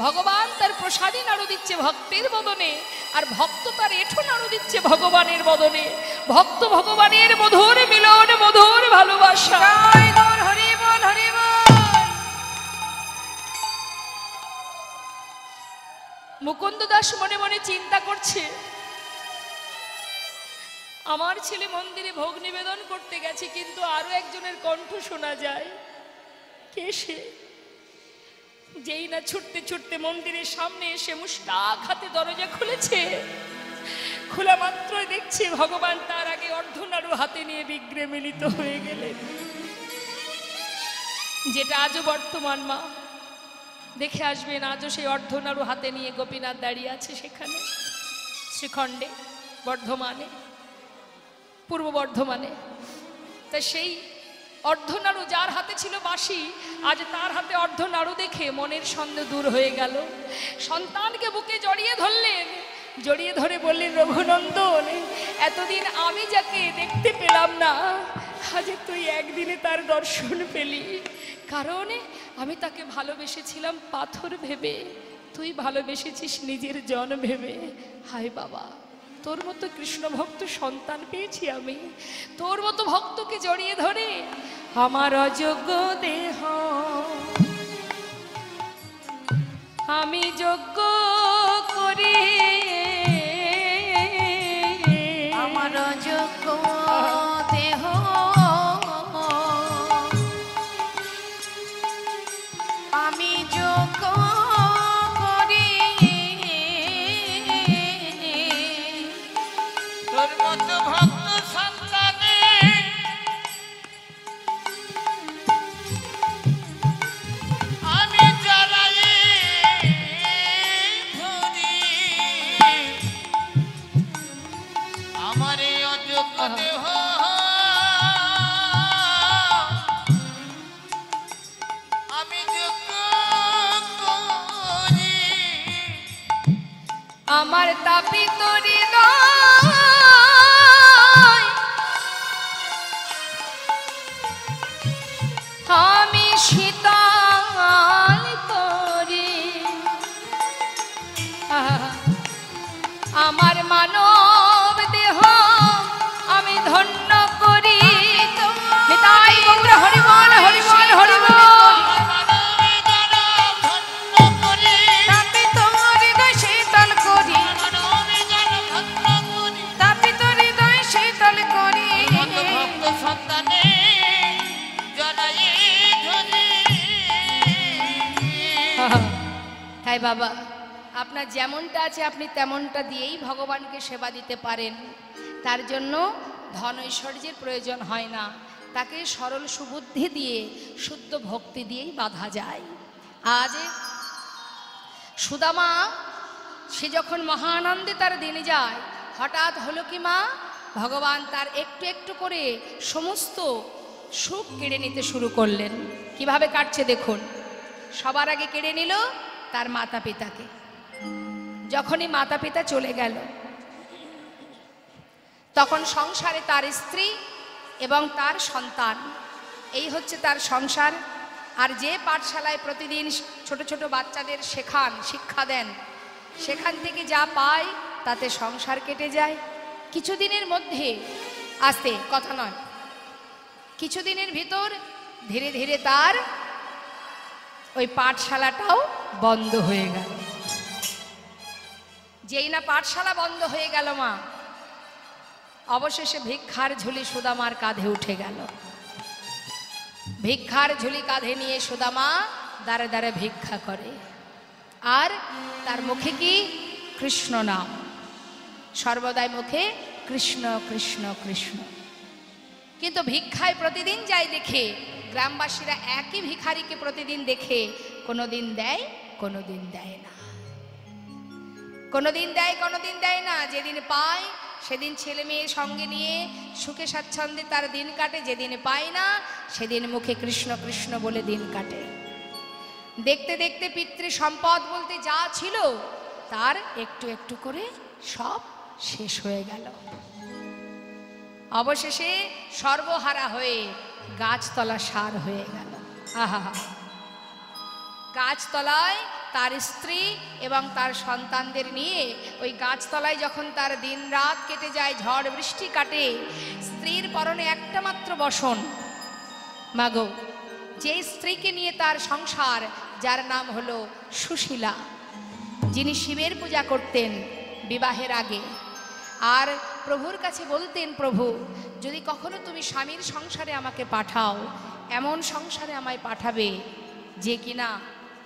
ভগবান তার প্রসাদী নাড়ু দিচ্ছে ভক্তের বদনে, আর ভক্ত তার এঁঠো নাড়ু দিচ্ছে ভগবানের বদনে। ভক্ত ভগবানের মধুর মিলন, মধুর ভালোবাসা। হরি বল, হরি বল। মুকুন্দ দাস মনে মনে চিন্তা করছে, আমার ছেলে মন্দিরে ভোগ নিবেদন করতে গেছে, কিন্তু আরো একজনের কণ্ঠ শোনা যায়। কে সে? যেই না ছুটতে ছুটতে মন্দিরের সামনে এসে মুষ্টাক হাতে দরজা খুলেছে, খোলা মাত্রই দেখছে ভগবান তার আগে অর্ধনাড়ু হাতে নিয়ে বিগ্রে মিলিত হয়ে গেলেন। যেটা আজও বর্তমান, মা দেখে আসবেন, আজও সেই অর্ধনাড়ু হাতে নিয়ে গোপীনাথ দাঁড়িয়ে আছে সেখানে, শ্রীখণ্ডে, বর্ধমানে, পূর্ব বর্ধমানে। তা সেই অর্ধনাড়ু যার হাতে ছিল বাঁশি, আজ তার হাতে অর্ধনাড়ু দেখে মনের সন্দেহ দূর হয়ে গেল। সন্তানকে বুকে জড়িয়ে ধরলেন, জড়িয়ে ধরে বললেন, রঘুনন্দন এতদিন আমি যাকে দেখতে পেলাম না, আজ তুই একদিনে তার দর্শন পেলি। কারণ আমি তাকে ভালোবেসেছিলাম পাথর ভেবে, তুই ভালোবেসেছিস নিজের জন ভেবে। হায় বাবা, তোর মতো কৃষ্ণ ভক্ত সন্তান পেয়েছি আমি, তোর মতো ভক্তকে জড়িয়ে ধরে আমার অযোগ্য দেহ আমি যোগ্য করি, আমার অযোগ্য দেহ আমি যোগ্য করি, তোর মতো ভক্ত সন্তানে আমি জড়াই আমার তাপিত হৃদয় আমি শীতল করি, আমার মানব দেহ আমি ধন্য করি। নিতাই গৌর হরিবল হরিবল হরিবল। তাই বাবা, আপনার যেমনটা আছে আপনি তেমনটা দিয়েই ভগবানকে সেবা দিতে পারেন। তার জন্য ধন ঐশ্বর্যের প্রয়োজন হয় না, তাকে সরল সুবুদ্ধি দিয়ে শুদ্ধ ভক্তি দিয়েই বাঁধা যায়। আজ সুদামা সে যখন মহা আনন্দে তার দিনে যায়, হঠাৎ হলো কি মা, ভগবান তার একটু একটু করে সমস্ত সুখ কেড়ে নিতে শুরু করলেন। কিভাবে কাটছে দেখুন। সবার আগে কেড়ে নিল তার মাতা পিতাকে। যখনই মাতা পিতা চলে গেল, তখন সংসারে তার স্ত্রী এবং তার সন্তান, এই হচ্ছে তার সংসার। আর যে পাঠশালায় প্রতিদিন ছোট ছোট বাচ্চাদের শেখান, শিক্ষা দেন, সেখান থেকে যা পায় তাতে সংসার কেটে যায়। কিছুদিনের মধ্যে, আস্তে কথা নয়, কিছুদিনের ভিতর ধীরে ধীরে তার ওই পাঠশালাটাও বন্ধ হয়ে গেল। যেই না পাঠশালা বন্ধ হয়ে গেল মা, অবশেষে ভিক্ষার ঝুলি সুদামার কাঁধে উঠে গেল। ভিক্ষার ঝুলি কাঁধে নিয়ে সুদামা দাঁড়ে দাঁড়ে ভিক্ষা করে, আর তার মুখে কি কৃষ্ণ নাম, সর্বদাই মুখে কৃষ্ণ কৃষ্ণ কৃষ্ণ। কিন্তু ভিক্ষায় প্রতিদিন যায় দেখে, গ্রামবাসীরা একই ভিখারিকে প্রতিদিন দেখে কোনোদিন দেয় কোনোদিন দেয় না, কোনোদিন দেয় কোনোদিন দেয় না। যেদিন পায় সেদিন ছেলে মেয়ের সঙ্গে নিয়ে সুখে স্বাচ্ছন্দ্যে তার দিন কাটে, যেদিন পায় না সেদিন মুখে কৃষ্ণ কৃষ্ণ বলে দিন কাটে। দেখতে দেখতে পিতৃ সম্পদ বলতে যা ছিল তার একটু একটু করে সব শেষ হয়ে গেল। অবশেষে সর্বহারা হয়ে গাছতলা সার হয়ে গেল। আহা, গাছতলায় তার স্ত্রী এবং তার সন্তানদের নিয়ে ওই গাছতলায় যখন তার দিন রাত কেটে যায়, ঝড় বৃষ্টি কাটে, স্ত্রীর পরনে একটা মাত্র বসন। মাগো, যে স্ত্রীকে নিয়ে তার সংসার, যার নাম হলো সুশীলা, যিনি শিবের পূজা করতেন বিবাহের আগে, আর প্রভুর কাছে বলতেন, প্রভু যদি কখনো তুমি স্বামীর সংসারে আমাকে পাঠাও, এমন সংসারে আমায় পাঠাবে যে কিনা,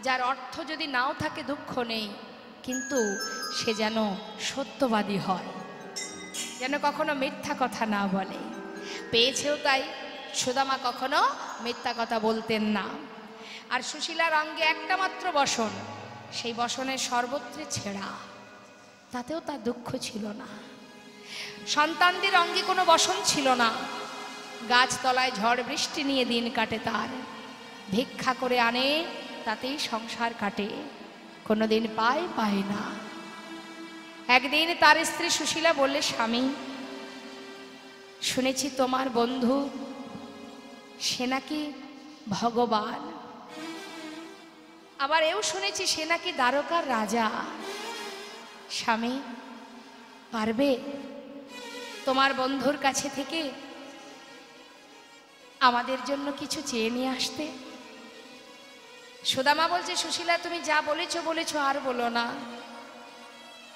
যার অর্থ যদি নাও থাকে দুঃখ নেই, কিন্তু সে যেন সত্যবাদী হয়, যেন কখনো মিথ্যা কথা না বলে। পেয়েছেও তাই, সুদামা কখনো মিথ্যা কথা বলতেন না। আর সুশীলার অঙ্গে একটা মাত্র বসন, সেই বসনের সর্বত্রে ছেঁড়া, তাতেও তার দুঃখ ছিল না। সন্তানদের অঙ্গে কোনো বসন ছিল না। গাছতলায় ঝড় বৃষ্টি নিয়ে দিন কাটে তার, ভিক্ষা করে আনে, তাতেই সংসার কাটে, কোনোদিন পায় পায় না। একদিন তার স্ত্রী সুশীলা বললে, স্বামী শুনেছি তোমার বন্ধু সে নাকি ভগবান, আবার এও শুনেছি সে নাকি দ্বারকার রাজা। স্বামী পারবে তোমার বন্ধুর কাছে থেকে আমাদের জন্য কিছু চেয়ে নিয়ে আসতে? সুদামা বলছে, সুশীলা তুমি যা বলেছো বলেছো, আর বলো না।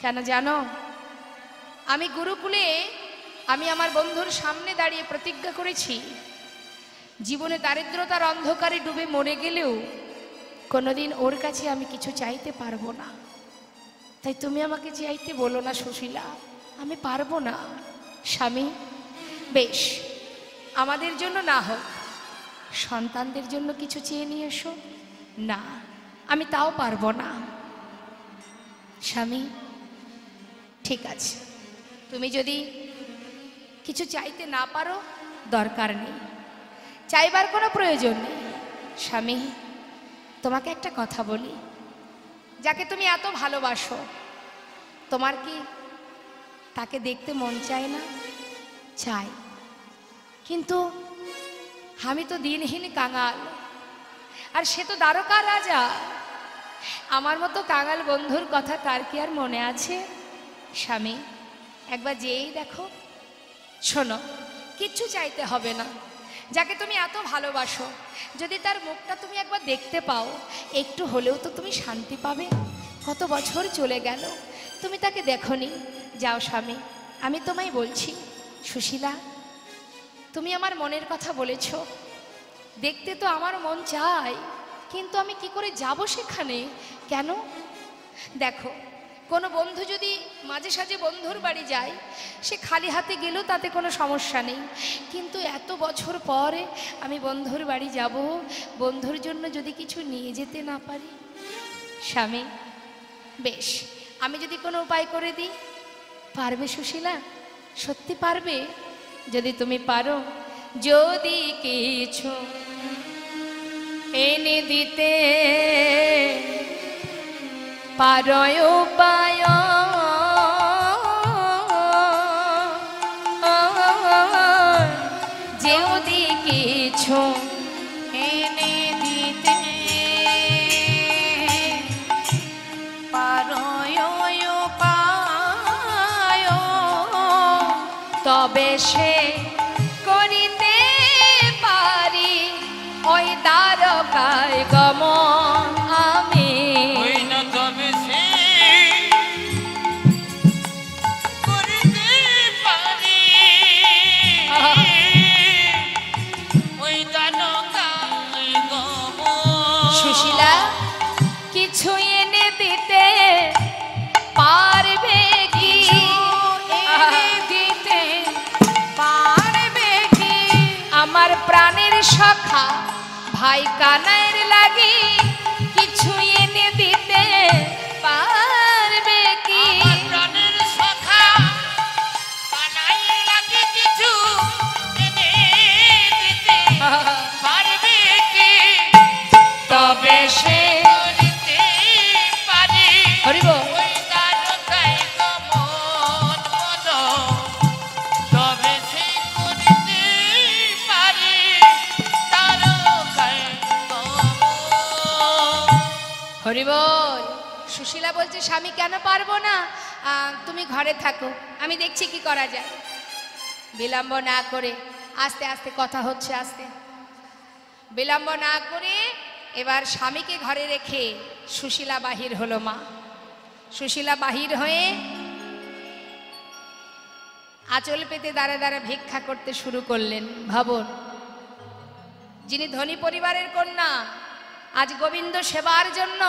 কেন জানো, আমি গুরুকুলে আমি আমার বন্ধুর সামনে দাঁড়িয়ে প্রতিজ্ঞা করেছি, জীবনে দারিদ্রতার অন্ধকারে ডুবে মরে গেলেও কোনোদিন ওর কাছে আমি কিছু চাইতে পারবো না। তাই তুমি আমাকে চাইতে বলো না সুশীলা, আমি পারবো না। স্বামী বেশ, আমাদের জন্য না হোক, সন্তানদের জন্য কিছু চেয়ে নিয়ে এসো। না, আমি তাও পারবো না। স্বামী ঠিক আছে, তুমি যদি কিছু চাইতে না পারো দরকার নেই, চাইবার কোনো প্রয়োজন নেই। স্বামী তোমাকে একটা কথা বলি, যাকে তুমি এত ভালোবাসো, তোমার কি তাকে দেখতে মন চায় না? চাই, কিন্তু আমি তো দিনহীন কাঙাল, আর সে তো দ্বারকা রাজা। আমার মতো কাঙাল বন্ধুর কথা তার কি আর মনে আছে? স্বামী, একবার যেই দেখো। শোনো, কিচ্ছু চাইতে হবে না। যাকে তুমি এত ভালোবাসো, যদি তার মুখটা তুমি একবার দেখতে পাও, একটু হলেও তো তুমি শান্তি পাবে। কত বছর চলে গেল, তুমি তাকে দেখোনি। যাও স্বামী, আমি তোমায় বলছি, সুশীলা, তুমি আমার মনের কথা বলেছ, দেখতে তো আমার মন চায়, কিন্তু আমি কি করে যাব সেখানে? কেন? দেখো, কোনো বন্ধু যদি মাঝে সাঝে বন্ধুর বাড়ি যায়, সে খালি হাতে গেলেও তাতে কোনো সমস্যা নেই, কিন্তু এত বছর পরে আমি বন্ধুর বাড়ি যাব, বন্ধুর জন্য যদি কিছু নিয়ে যেতে না পারি। স্বামী, বেশ, আমি যদি কোনো উপায় করে দিই, পারবে সুশীলা? সত্যি পারবে? যদি তুমি পারো, যদি কিছু এনে দিতে পারো উপায়, যদি কিছু এনে দিতে পারো উপায়, তবে সে করিতে পারি ওই দ্বারকায় গমন আমি। ওই না তবে সে করিতে পারি ওই দ্বারকায় গমন। সুশীলা, কিছু এনে দিতে পারবে কি? এনে দিতে পারবে কি? আমার প্রাণের সখা ভাই কানাইয়ের লাগি কিছু এনে দিতে পারবে কি? আমার প্রাণের সখা কানাইয়ের লাগি কিছু এনে দিতে পারবে কি? তবে সে করিতে পারি হরিব ওই দ্বারকায় গমন মন। তবে সে করিতে পারি দ্বারকায় গমন। হরিবল। সুশীলা বলছে, স্বামী কেন পারবো না? তুমি ঘরে থাকো, আমি দেখছি কি করা যায়। বিলম্ব না করে আস্তে আস্তে কথা হচ্ছে, আস্তে বিলম্ব না করে এবার স্বামীকে ঘরে রেখে সুশীলা বাহির হলো। মা সুশীলা বাহির হয়ে আঁচল পেতে দাঁড়ে দাঁড়ে ভিক্ষা করতে শুরু করলেন। ভাবুন, যিনি ধনী পরিবারের কন্যা, আজ গোবিন্দ সেবার জন্য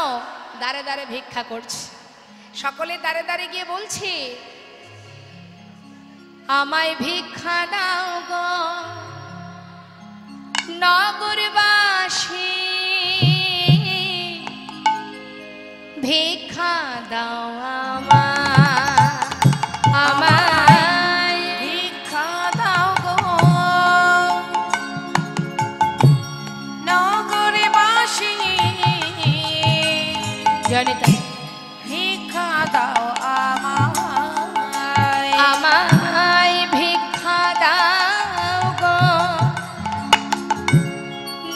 দাঁড়ে দাঁড়ে ভিক্ষা করছে। সকলে দাঁড়ে দাঁড়ে গিয়ে বলছে, আমায় ভিক্ষা দাও গো নগরবাসী, ভিক্ষা দাও আমায়, ভিক্ষা দাও গো নগরবাসী, জনিতা, ভিক্ষা দাও আমায়, আমায় ভিক্ষা দাও গো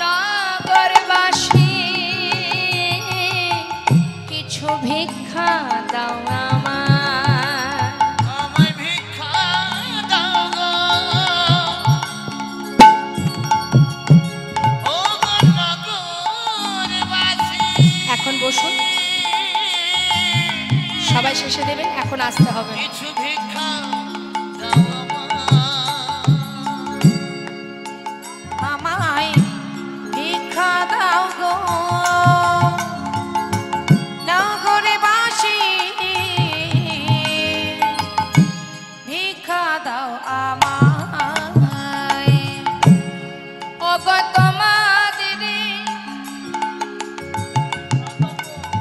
নগরবাসী, কিছু ভিক্ষা দাও আমায়। আমায় ভিক্ষা দাও গো ও নগরবাসী। এখন বসুন, সবাই শেষে দেবেন, এখন আসতে হবে। কিছু ভিক্ষা দাও আমায় ভিক্ষা দাও গো নগরবাসী, ভিক্ষা দাও আমায়। ওগো তোমাদের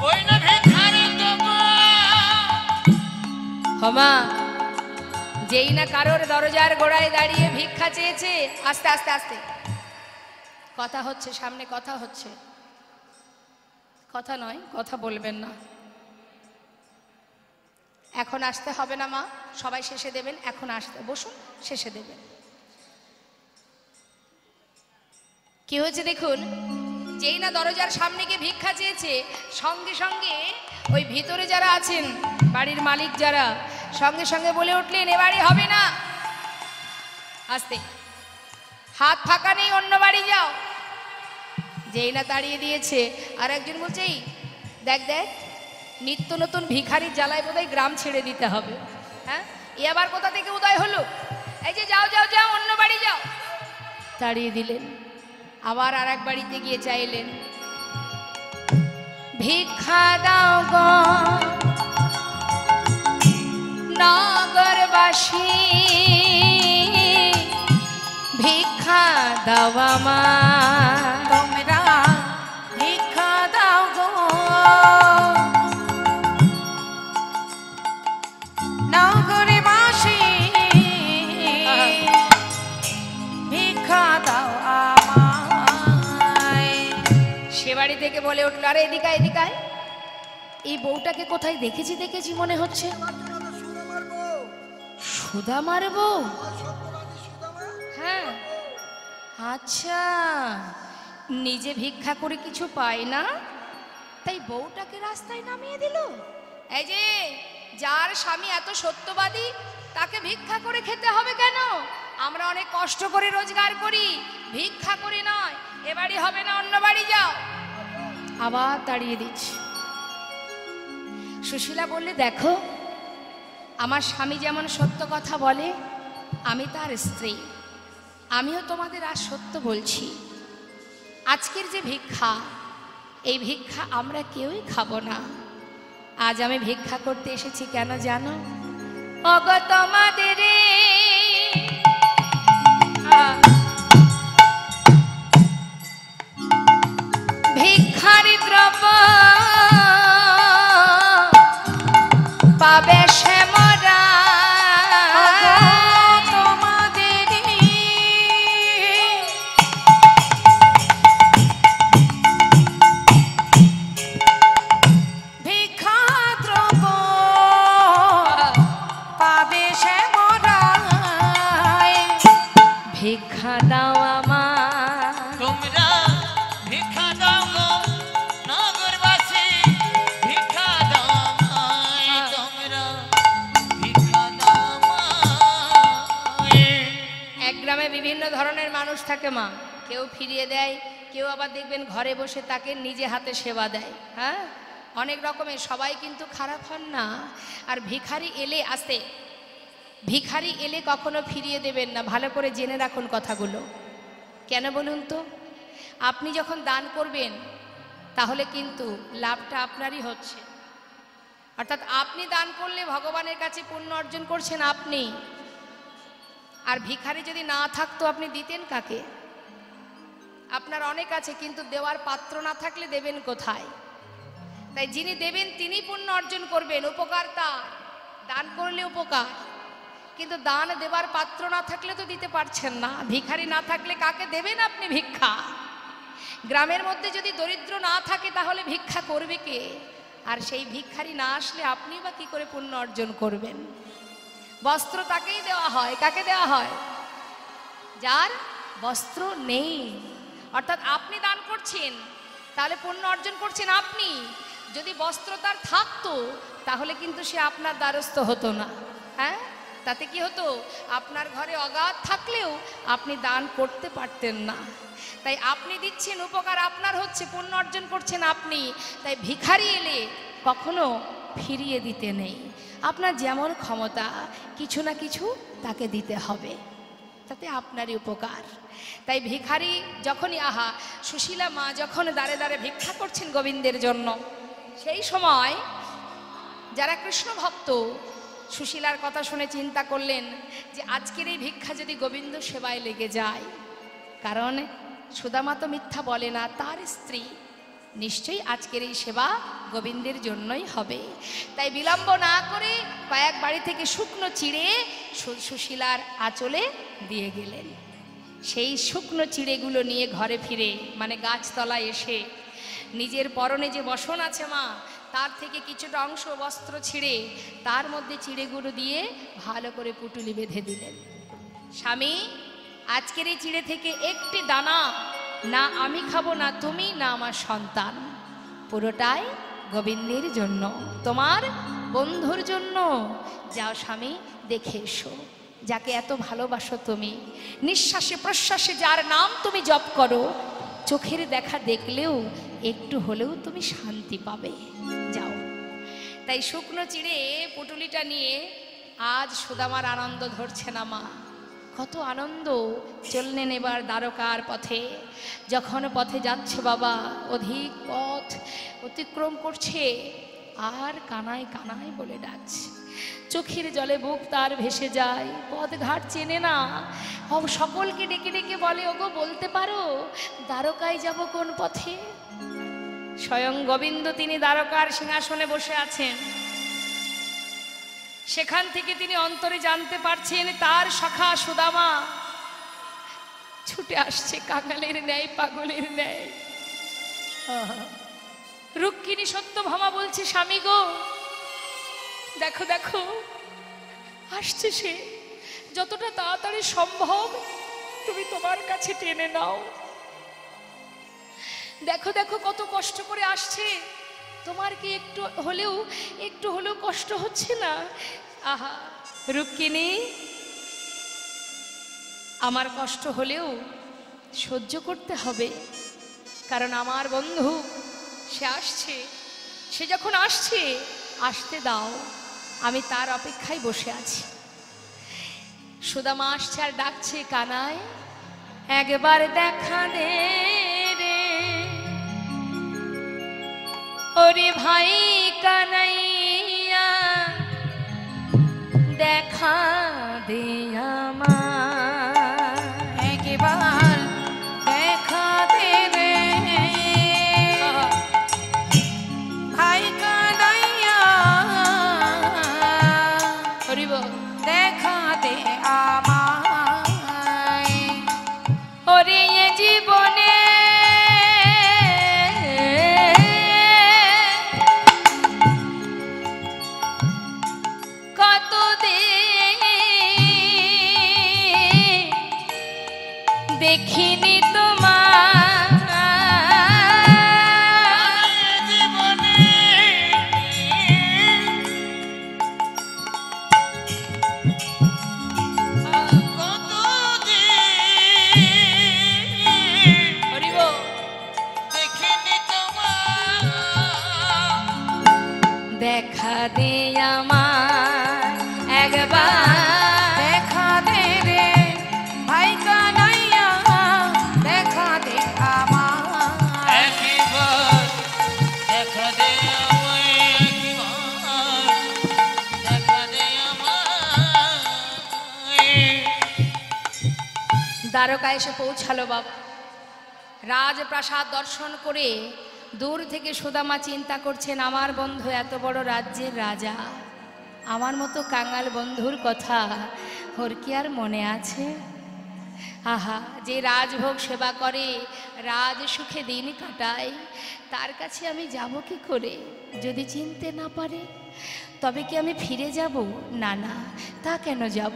ওই না ভিক্ষার দেবো। হমা, যেই না কারোর দরজার গোড়ায় দাঁড়িয়ে ভিক্ষা চেয়েছে, আস্তে আস্তে আস্তে কথা হচ্ছে, সামনে কথা হচ্ছে, কথা নয়, কথা বলবেন না। এখন আসতে হবে না মা, সবাই শেষে দেবেন, এখন আসতে বসুন, শেষে দেবেন। কি হয়েছে দেখুন, যেই না দরজার সামনে গিয়ে ভিক্ষা চেয়েছে, সঙ্গে সঙ্গে ওই ভিতরে যারা আছেন বাড়ির মালিক যারা, সঙ্গে সঙ্গে বলে উঠলেন এ বাড়ি হবে না, আস্তে, হাত ফাঁকা নেই, অন্য বাড়ি যাও। যেই না তাড়িয়ে দিয়েছে, আর একজন বলছে এই দেখ দেখ, নিত্য নতুন ভিখারির জ্বালায় বোধহয় গ্রাম ছেড়ে দিতে হবে। হ্যাঁ, এ আবার কোথা থেকে উদয় হলো, এই যে যাও যাও যাও, অন্য বাড়ি যাও। তাড়িয়ে দিলেন। আবার আর এক বাড়িতে গিয়ে চাইলেন, ভিক্ষা দাও গো নগরবাসী, ভিক্ষা দাও আমার, তোমরা ভিক্ষা দাও গো নগরবাসী, ভিক্ষা দাও আমায়। সে বাড়ি থেকে বলে উঠলো, আরে এদিকে এদিকে, এই বউটাকে কোথায় দেখেছি দেখেছি মনে হচ্ছে। সুদামার বউ? হ্যাঁ, আচ্ছা, নিজে ভিক্ষা করে কিছু পায় না, তাই বউটাকে রাস্তায় নামিয়ে দিল। এই যে যার স্বামী এত সত্যবাদী, তাকে ভিক্ষা করে খেতে হবে কেন? আমরা অনেক কষ্ট করে রোজগার করি, ভিক্ষা করে নয়। এ বাড়ি হবে না, অন্য বাড়ি যাও। আবার তাড়িয়ে দিচ্ছি। সুশীলা বললে, দেখো আমার স্বামী যেমন সত্য কথা বলে, আমি তার স্ত্রী, আমিও তোমাদের আর সত্য বলছি। আজকের যে ভিক্ষা, এই ভিক্ষা আমরা কেউই খাবো না। আজ আমি ভিক্ষা করতে এসেছি কেন জানো? ওগো তোমাদের ভিক্ষারি দ্রব্য পাবে সে মরা, তোমাদের ভিক্ষা দ্রব্য পাবে সে মরায়। ভিক্ষা দাও আমার, তোমরা ভিক্ষা দাও গো নগরবাসী, ভিক্ষা দাও আমায়, তোমরা ভিক্ষা দাও আমায়। এক গ্রামে বিভিন্ন ধরনের মানুষ থাকে মা, কেউ ফিরিয়ে দেয়, কেউ আবার দেখবেন ঘরে বসে তাকে নিজে হাতে সেবা দেয়। হ্যাঁ, অনেক রকমের, সবাই কিন্তু খারাপ হন না। আর ভিখারি এলে আসতে, ভিখারি এলে কখনো ফিরিয়ে দেবেন না, ভালো করে জেনে রাখুন কথাগুলো। কেন বলুন তো? আপনি যখন দান করবেন তাহলে কিন্তু লাভটা আপনারই হচ্ছে, অর্থাৎ আপনি দান করলে ভগবানের কাছে পুণ্য অর্জন করছেন আপনি। আর ভিখারি যদি না থাকতো আপনি দিতেন কাকে? আপনার অনেক আছে, কিন্তু দেওয়ার পাত্র না থাকলে দেবেন কোথায়? তাই যিনি দেবেন তিনি পুণ্য অর্জন করবেন, উপকার তার। দান করলে উপকার, কিন্তু দান দেবার পাত্র না থাকলে তো দিতে পারছেন না। ভিখারি না থাকলে কাকে দেবেন আপনি ভিক্ষা? গ্রামের মধ্যে যদি দরিদ্র না থাকে তাহলে ভিক্ষা করবে কে? আর সেই ভিক্ষারি না আসলে আপনি বা কি করে পুণ্য অর্জন করবেন? বস্ত্র তাকেই দেওয়া হয়, কাকে দেওয়া হয়? যার বস্ত্র নেই। অর্থাৎ আপনি দান করছেন, তাহলে পুণ্য অর্জন করছেন আপনি। যদি বস্ত্র তার থাকতো তাহলে কিন্তু সে আপনার দ্বারস্থ হতো না। হ্যাঁ, তাতে কি হতো? আপনার ঘরে অগাধ থাকলেও আপনি দান করতে পারতেন না। তাই আপনি দিচ্ছেন, উপকার আপনার হচ্ছে, পুণ্য অর্জন করছেন আপনি। তাই ভিখারি এলে কখনো ফিরিয়ে দিতে নেই। আপনার যেমন ক্ষমতা কিছু না কিছু তাকে দিতে হবে, তাতে আপনারই উপকার। তাই ভিখারি যখনই, আহা, সুশীলা মা যখন দাঁড়ে দাঁড়ে ভিক্ষা করছেন গোবিন্দের জন্য, সেই সময় যারা কৃষ্ণ ভক্ত সুশীলার কথা শুনে চিন্তা করলেন যে আজকের এই ভিক্ষা যদি গোবিন্দ সেবায় লেগে যায়, কারণ সুদামা তো মিথ্যা বলে না, তার স্ত্রী, নিশ্চয়ই আজকের এই সেবা গোবিন্দের জন্যই হবে। তাই বিলম্ব না করে কয়েক বাড়ি থেকে শুকনো চিড়ে সুশীলার আঁচলে দিয়ে গেলেন। সেই শুকনো চিড়েগুলো নিয়ে ঘরে ফিরে, মানে গাছতলায় এসে নিজের পরনে যে বসন আছে মা, তার থেকে কিছুটা অংশ বস্ত্র ছিঁড়ে তার মধ্যে চিড়েগুলো দিয়ে ভালো করে পুটুলি বেঁধে দিলেন। স্বামী, আজকের এই চিড়ে থেকে একটি দানা না আমি খাবো, না তুমি, না আমার সন্তান, পুরোটাই গোবিন্দের জন্য, তোমার বন্ধুর জন্য। যাও স্বামী, দেখে এসো যাকে এত ভালোবাসো তুমি, নিঃশ্বাসে প্রশ্বাসে যার নাম তুমি জপ করো, চোখের দেখা দেখলেও একটু হলেও তুমি শান্তি পাবে। যাও। তাই শুকনো চিড়ে পুটুলিটা নিয়ে আজ সুদামার আনন্দ ধরছে না মা। কত আনন্দ। চললেন এবার দ্বারকার পথে। যখন পথে যাচ্ছে বাবা, অধিক পথ অতিক্রম করছে আর কানায় কানায় বলে ডাকছে। চোখের জলে বুক তার ভেসে যায়, পথঘাট চেনে না। সকলকে ডেকে ডেকে বলে, ওগো বলতে পারো দ্বারকায় যাব কোন পথে? স্বয়ং গোবিন্দ তিনি দ্বারকার সিংহাসনে বসে আছেন। সেখান থেকে তিনি অন্তরে জানতে পারছেন তার সখা সুদামা ছুটে আসছে কাঙালের ন্যায়, পাগলের ন্যায়। রুক্মিণী সত্যভামা বলছে, স্বামী গো, দেখো দেখো আসছে সে, যতটা তাড়াতাড়ি সম্ভব তুমি তোমার কাছে টেনে নাও। দেখো দেখো কত কষ্ট করে আসছে, তোমার কি একটু হলেও কষ্ট হচ্ছে না? আহা রুক্মিণী, আমার কষ্ট হলেও সহ্য করতে হবে, কারণ আমার বন্ধু সে আসছে। সে যখন আসছে, আসতে দাও, আমি তার অপেক্ষায় বসে আছি। সুদামা আসছে আর ডাকছে, কানাই একবার দেখা দে রে, ওরে ভাই কানাইয়া দেখা দে আমার, একবার দেখা দে রে ভাই কানাইয়া, হরিব দেখা দে আমায়, ওরে এ জীবনে কত দেখিনি তোমার জীবনে হরিব দেখিনি তোমার, দেখা দে আমার একবার, দেখা দে রে ভাই কানাইয়া, দেখা দে আমায়, একবার দেখা দে আমায়, একবার দেখা দে আমায়। দ্বারকা এসে পৌঁছালো বাবা। রাজপ্রাসাদ দর্শন করে দূর থেকে সুদামা চিন্তা করছেন, আমার বন্ধু এত বড় রাজ্যের রাজা, আমার মতো কাঙাল বন্ধুর কথা ওর কি আর মনে আছে? আহা, যে রাজভোগ সেবা করে, রাজ সুখে দিন কাটায়, তার কাছে আমি যাব কি করে? যদি চিনতে না পারে তবে কি আমি ফিরে যাব? না না, তা কেন যাব?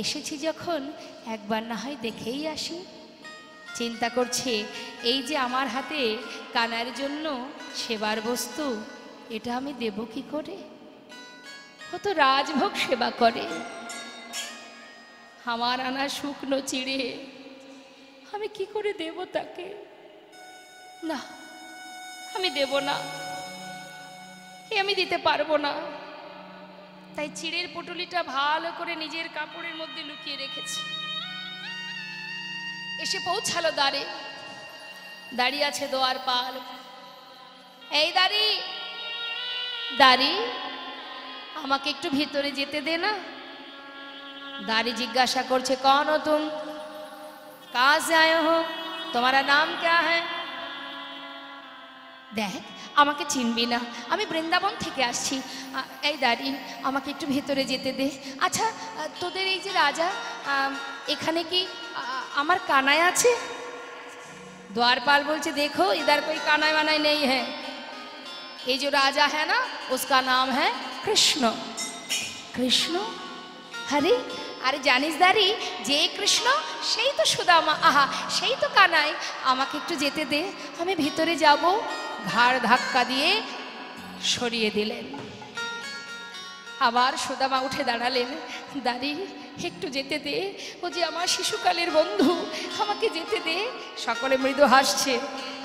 এসেছি যখন একবার না হয় দেখেই আসি। চিন্তা করছে, এই যে আমার হাতে কানার জন্য সেবার বস্তু, এটা আমি দেব কি করে? ও তো রাজভোগ সেবা করে, আমার আনা শুকনো চিড়ে আমি কি করে দেব তাকে? না, আমি দেব না, আমি দিতে পারবো না। তাই চিড়ের পুটুলিটা ভালো করে নিজের কাপড়ের মধ্যে লুকিয়ে রেখেছি। এসে পৌঁছালো দ্বারে, দাঁড়িয়ে আছে দোয়ারপাল। এই দাঁড়ি দাঁড়ি, আমাকে একটু ভিতরে যেতে দে না। दारी जिज्ञासा करछे कौन हो तुम, कहाँ से आए हो, तुम्हारा नाम क्या है? देख আমাকে চিনবি না, আমি বৃন্দাবন থেকে আসছি। এই দাঁড়ি, আমাকে একটু ভেতরে যেতে দে। আচ্ছা তোদের এই যে রাজা, এখানে কি আমার কানাই আছে? द्वारपाल बोलছে देखो इधर कोई कानाई वानाई नहीं है। ये जो राजा है ना उसका नाम है कृष्ण। कृष्ण अरे अरे জানিস দারি যে কৃষ্ণ সেই তো সুদামা, আহা সেই তো কানাই, আমাকে একটু যেতে দে, আমি ভিতরে যাব। ঘাড় ধাক্কা দিয়ে সরিয়ে দিলেন। আবার সুদামা উঠে দাঁড়ালেন, দাঁড়ি একটু যেতে দে, ও যে আমার শিশুকালের বন্ধু, আমাকে যেতে দে। সকলে মৃদু হাসছে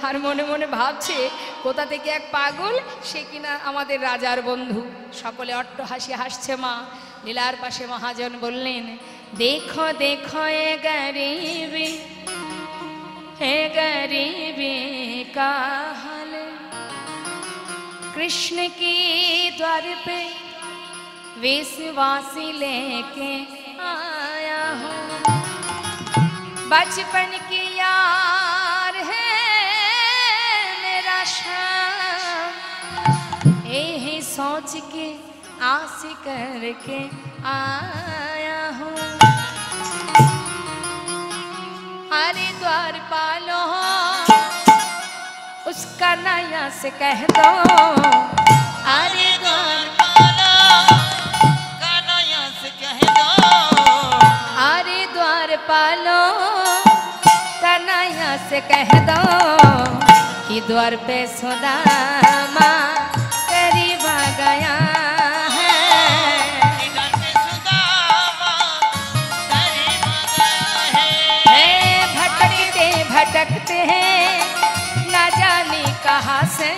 আর মনে মনে ভাবছে কোথা থেকে এক পাগল, সে কিনা আমাদের রাজার বন্ধু। সকলে অট্ট হাসি হাসছে। মা লীলার পাশে মহাজন বললেন, দেখো দেখো এ গরিবি का हाल, कृष्ण की द्वार पे विश्वासी लेके आया हूँ। बचपन की यार है मेरा शाम, यही सोच के आस करके आया हूँ। अरे द्वार पालो उसका नया से कह दो, अरे द्वार अरे द्वार पालो कन्हैया से कह दो कि द्वार पे सुदामा करीब आ गया है। भटकते भटकते हैं ना जाने कहाँ से,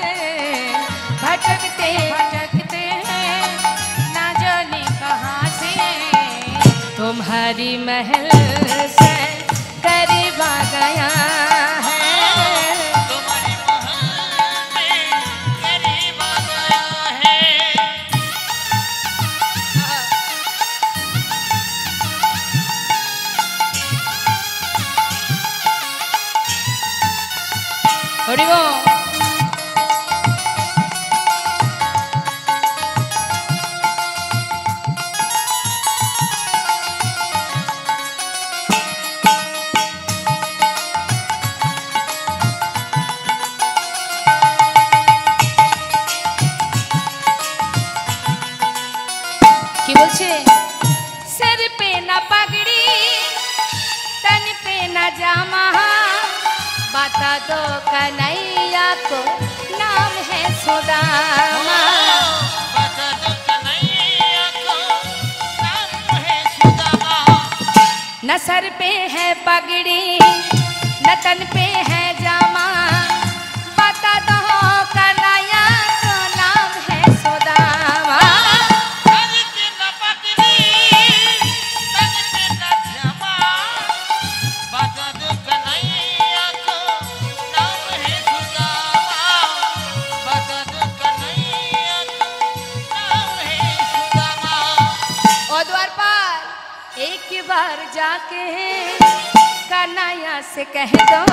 भटकते भटकते हैं ना जाने कहाँ से, तुम्हारी महल से करीब आ गया है। तुम्हारी महल में करीब आ गया है। हरि बोल। কি বলছে? सिर पे ना पगड़ी तन पे ना जामा, बता दो कन्हैया को नाम है सुदामा। बता दो कन्हैया को नाम है सुदामा। न सर पे है पगड़ी न तन पे है जामा, बता दो कन्हैया को नाम है सुदामा। एक बार जाके कन्हैया से कह दो,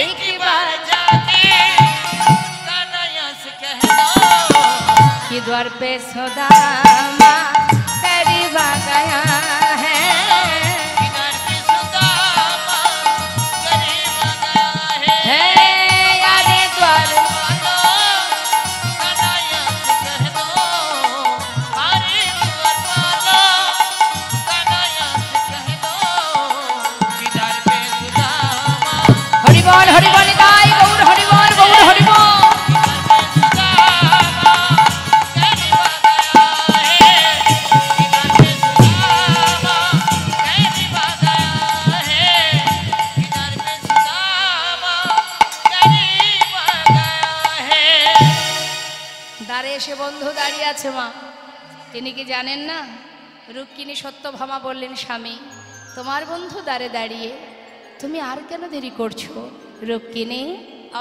एक बार जाके कन्हैया से कह दो कि द्वार पे सुदामा करीब आ गया है। इधर पे सुदामा करीब आ गया है। यारे द्वार कन्हैया से कह दो, अरे द्वार पालो कन्हैया से कह दो, इधर पे सुदामा हरि बोल दाई गौर हरि बोल गौर हरि बोल। দ্বারে এসে বন্ধু দাঁড়িয়ে আছে। মা তিনি কি জানেন না? রুক্মিণী সত্যভামা বললেন, স্বামী তোমার বন্ধু দ্বারে দাঁড়িয়ে, তুমি আর কেন দেরি করছো? রুক্মিণী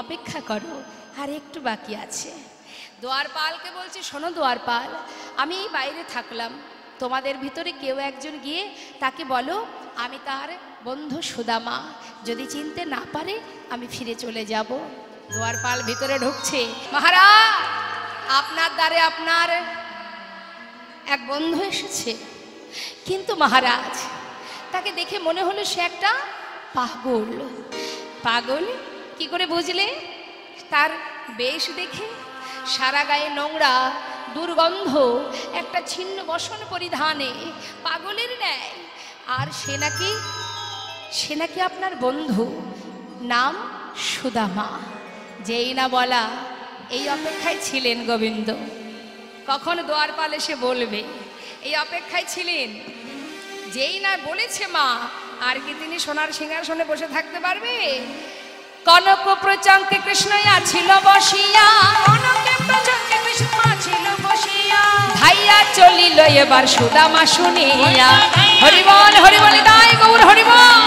অপেক্ষা করো, আর একটু বাকি আছে। দ্বারপালকে বলছে, শোনো দ্বারপাল, আমি বাইরে থাকলাম, তোমাদের ভিতরে কেউ একজন গিয়ে তাকে বলো আমি তার বন্ধু সুদামা, যদি চিনতে না পারে আমি ফিরে চলে যাব। দ্বারপাল ভিতরে ঢুকছে। মহারাজ আপনার দ্বারে আপনার এক বন্ধু এসেছে, কিন্তু মহারাজ তাকে দেখে মনে হলো সে একটা পাগল। পাগল কি করে বুঝলে? তার বেশ দেখে সারা গায়ে নোংরা দুর্গন্ধ, একটা ছিন্ন বসন পরিধানে পাগলের ন্যায়। আর সে নাকি আপনার বন্ধু, নাম সুদামা। যেই না বলা, এই অপেক্ষায় ছিলেন গোবিন্দ, কখন দ্বারপাল এসে বলবে, এই অপেক্ষায় ছিলেন। যেই না বলেছে মা, আর কি তিনি সোনার সিংহাসনে বসে থাকতে পারবে? কনক প্রচঙ্কে কৃষ্ণ ছিল বসিয়া, কনকে প্রচঙ্কে কৃষ্ণ ছিল বসিয়া, ধাইয়া চলিল এবার সুদামা শুনিয়া। হরিবল হরিবল দাই গৌর হরিবল।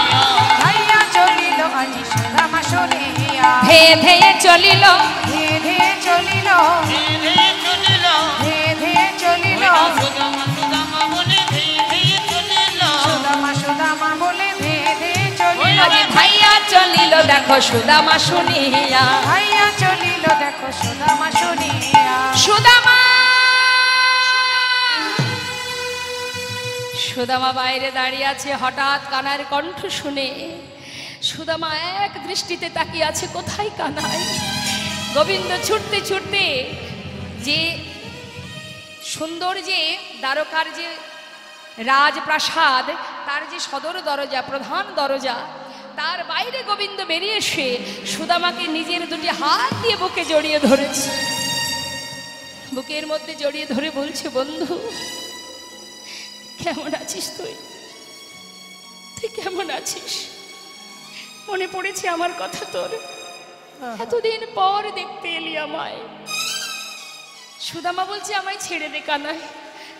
ধাইয়া চলিল আজি সুদামা শুনিয়া, ধেয়ে ধেয়ে চলিল, ধেয়ে ধেয়ে চলিল, ধীরে ধীরে চলিল, ধেয়ে ধেয়ে চলিল, সুদামা সুদামা বলে ধীরে ধীরে চলিল। সুদামা সুদামা বলে ধেয়ে ধেয়ে চলিল, আজি ধাইয়া চলিল দেখো সুদামা শুনিয়া। ধাইয়া চলিল দেখো সুদামা শুনিয়া। সুদামা সুদামা বাইরে দাঁড়িয়ে আছে। হঠাৎ কানার কণ্ঠ শুনে সুদামা এক দৃষ্টিতে তাকিয়ে আছে, কোথায় কানাই? গোবিন্দ ছুটতে ছুটতে যে সুন্দর যে দ্বারকার যে রাজপ্রাসাদ, তার যে সদর দরজা, প্রধান দরজা, তার বাইরে গোবিন্দ বেরিয়ে এসে সুদামাকে নিজের দুটি হাত দিয়ে বুকে জড়িয়ে ধরেছে। বুকের মধ্যে জড়িয়ে ধরে বলছে, বন্ধু কেমন আছিস? তুই কেমন আছিস? মনে পড়েছে আমার কথা তোর, এতদিন পর দেখতে এলি আমায়। সুদামা বলছে, আমায় ছেড়ে দে কানাই,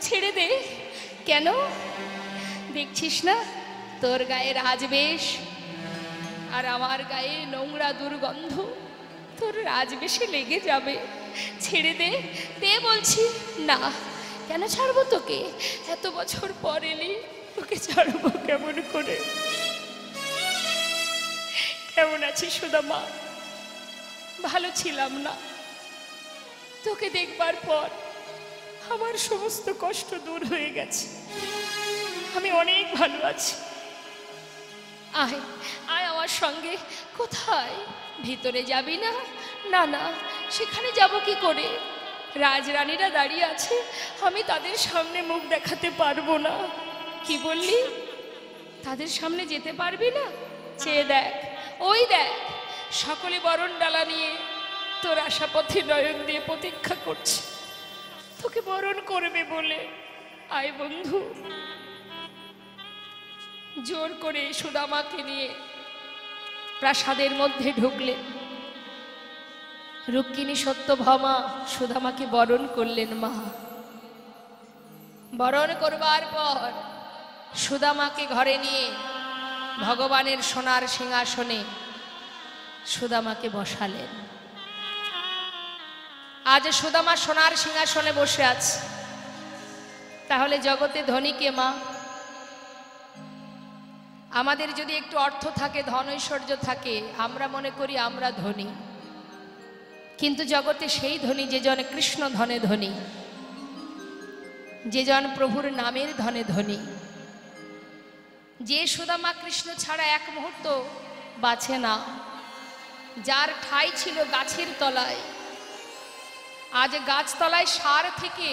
ছেড়ে দে। কেন? দেখছিস না তোর গায়ে রাজবেশ আর আমার গায়ে নোংরা দুর্গন্ধ, তোর রাজবেশে লেগে যাবে, ছেড়ে দে। দে বলছি। না, কেন ছাড়বো তোকে? এত বছর পর এলি, তোকে ছাড়বো কেমন করে? কেমন আছিস সুদামা? ভালো ছিলাম না, তোকে দেখবার পর আমার সমস্ত কষ্ট দূর হয়ে গেছে, আমি অনেক ভালো আছি। আয় আয় আমার সঙ্গে। কোথায়? ভিতরে যাবি না? না না, সেখানে যাব কি করে? রাজরানীরা দাঁড়িয়ে আছে, আমি তাদের সামনে মুখ দেখাতে পারবো না। কি বললি? তাদের সামনে যেতে পারবি না? চেয়ে দেখ, ওই দেখ, সকলে বরণ ডালা নিয়ে তোর আশাপথে নয়ন দিয়ে প্রতীক্ষা করছে, তোকে বরণ করবে বলে। আয় বন্ধু। জোর করে সুদামাকে নিয়ে প্রাসাদের মধ্যে ঢুকলেন। রুক্মিণী সত্যভামা সুদামাকে বরণ করলেন। মা বরণ করবার পর সুদামাকে ঘরে নিয়ে ভগবানের সোনার সিংহাসনে সুদামাকে বসালেন। আজ সুদামা সোনার সিংহাসনে বসে আছে। তাহলে জগতে ধনী কে মা? আমাদের যদি একটু অর্থ থাকে, ধন ঐশ্বর্য থাকে, আমরা মনে করি আমরা ধনী, কিন্তু জগতে সেই ধনী যে জন কৃষ্ণ ধনে ধনী, যে জন প্রভুর নামের ধনে ধনী, যে সুদামা কৃষ্ণ ছাড়া এক মুহূর্ত বাঁচে না, যার ঠাঁই ছিল গাছের তলায়, আজ গাছতলায় সার থেকে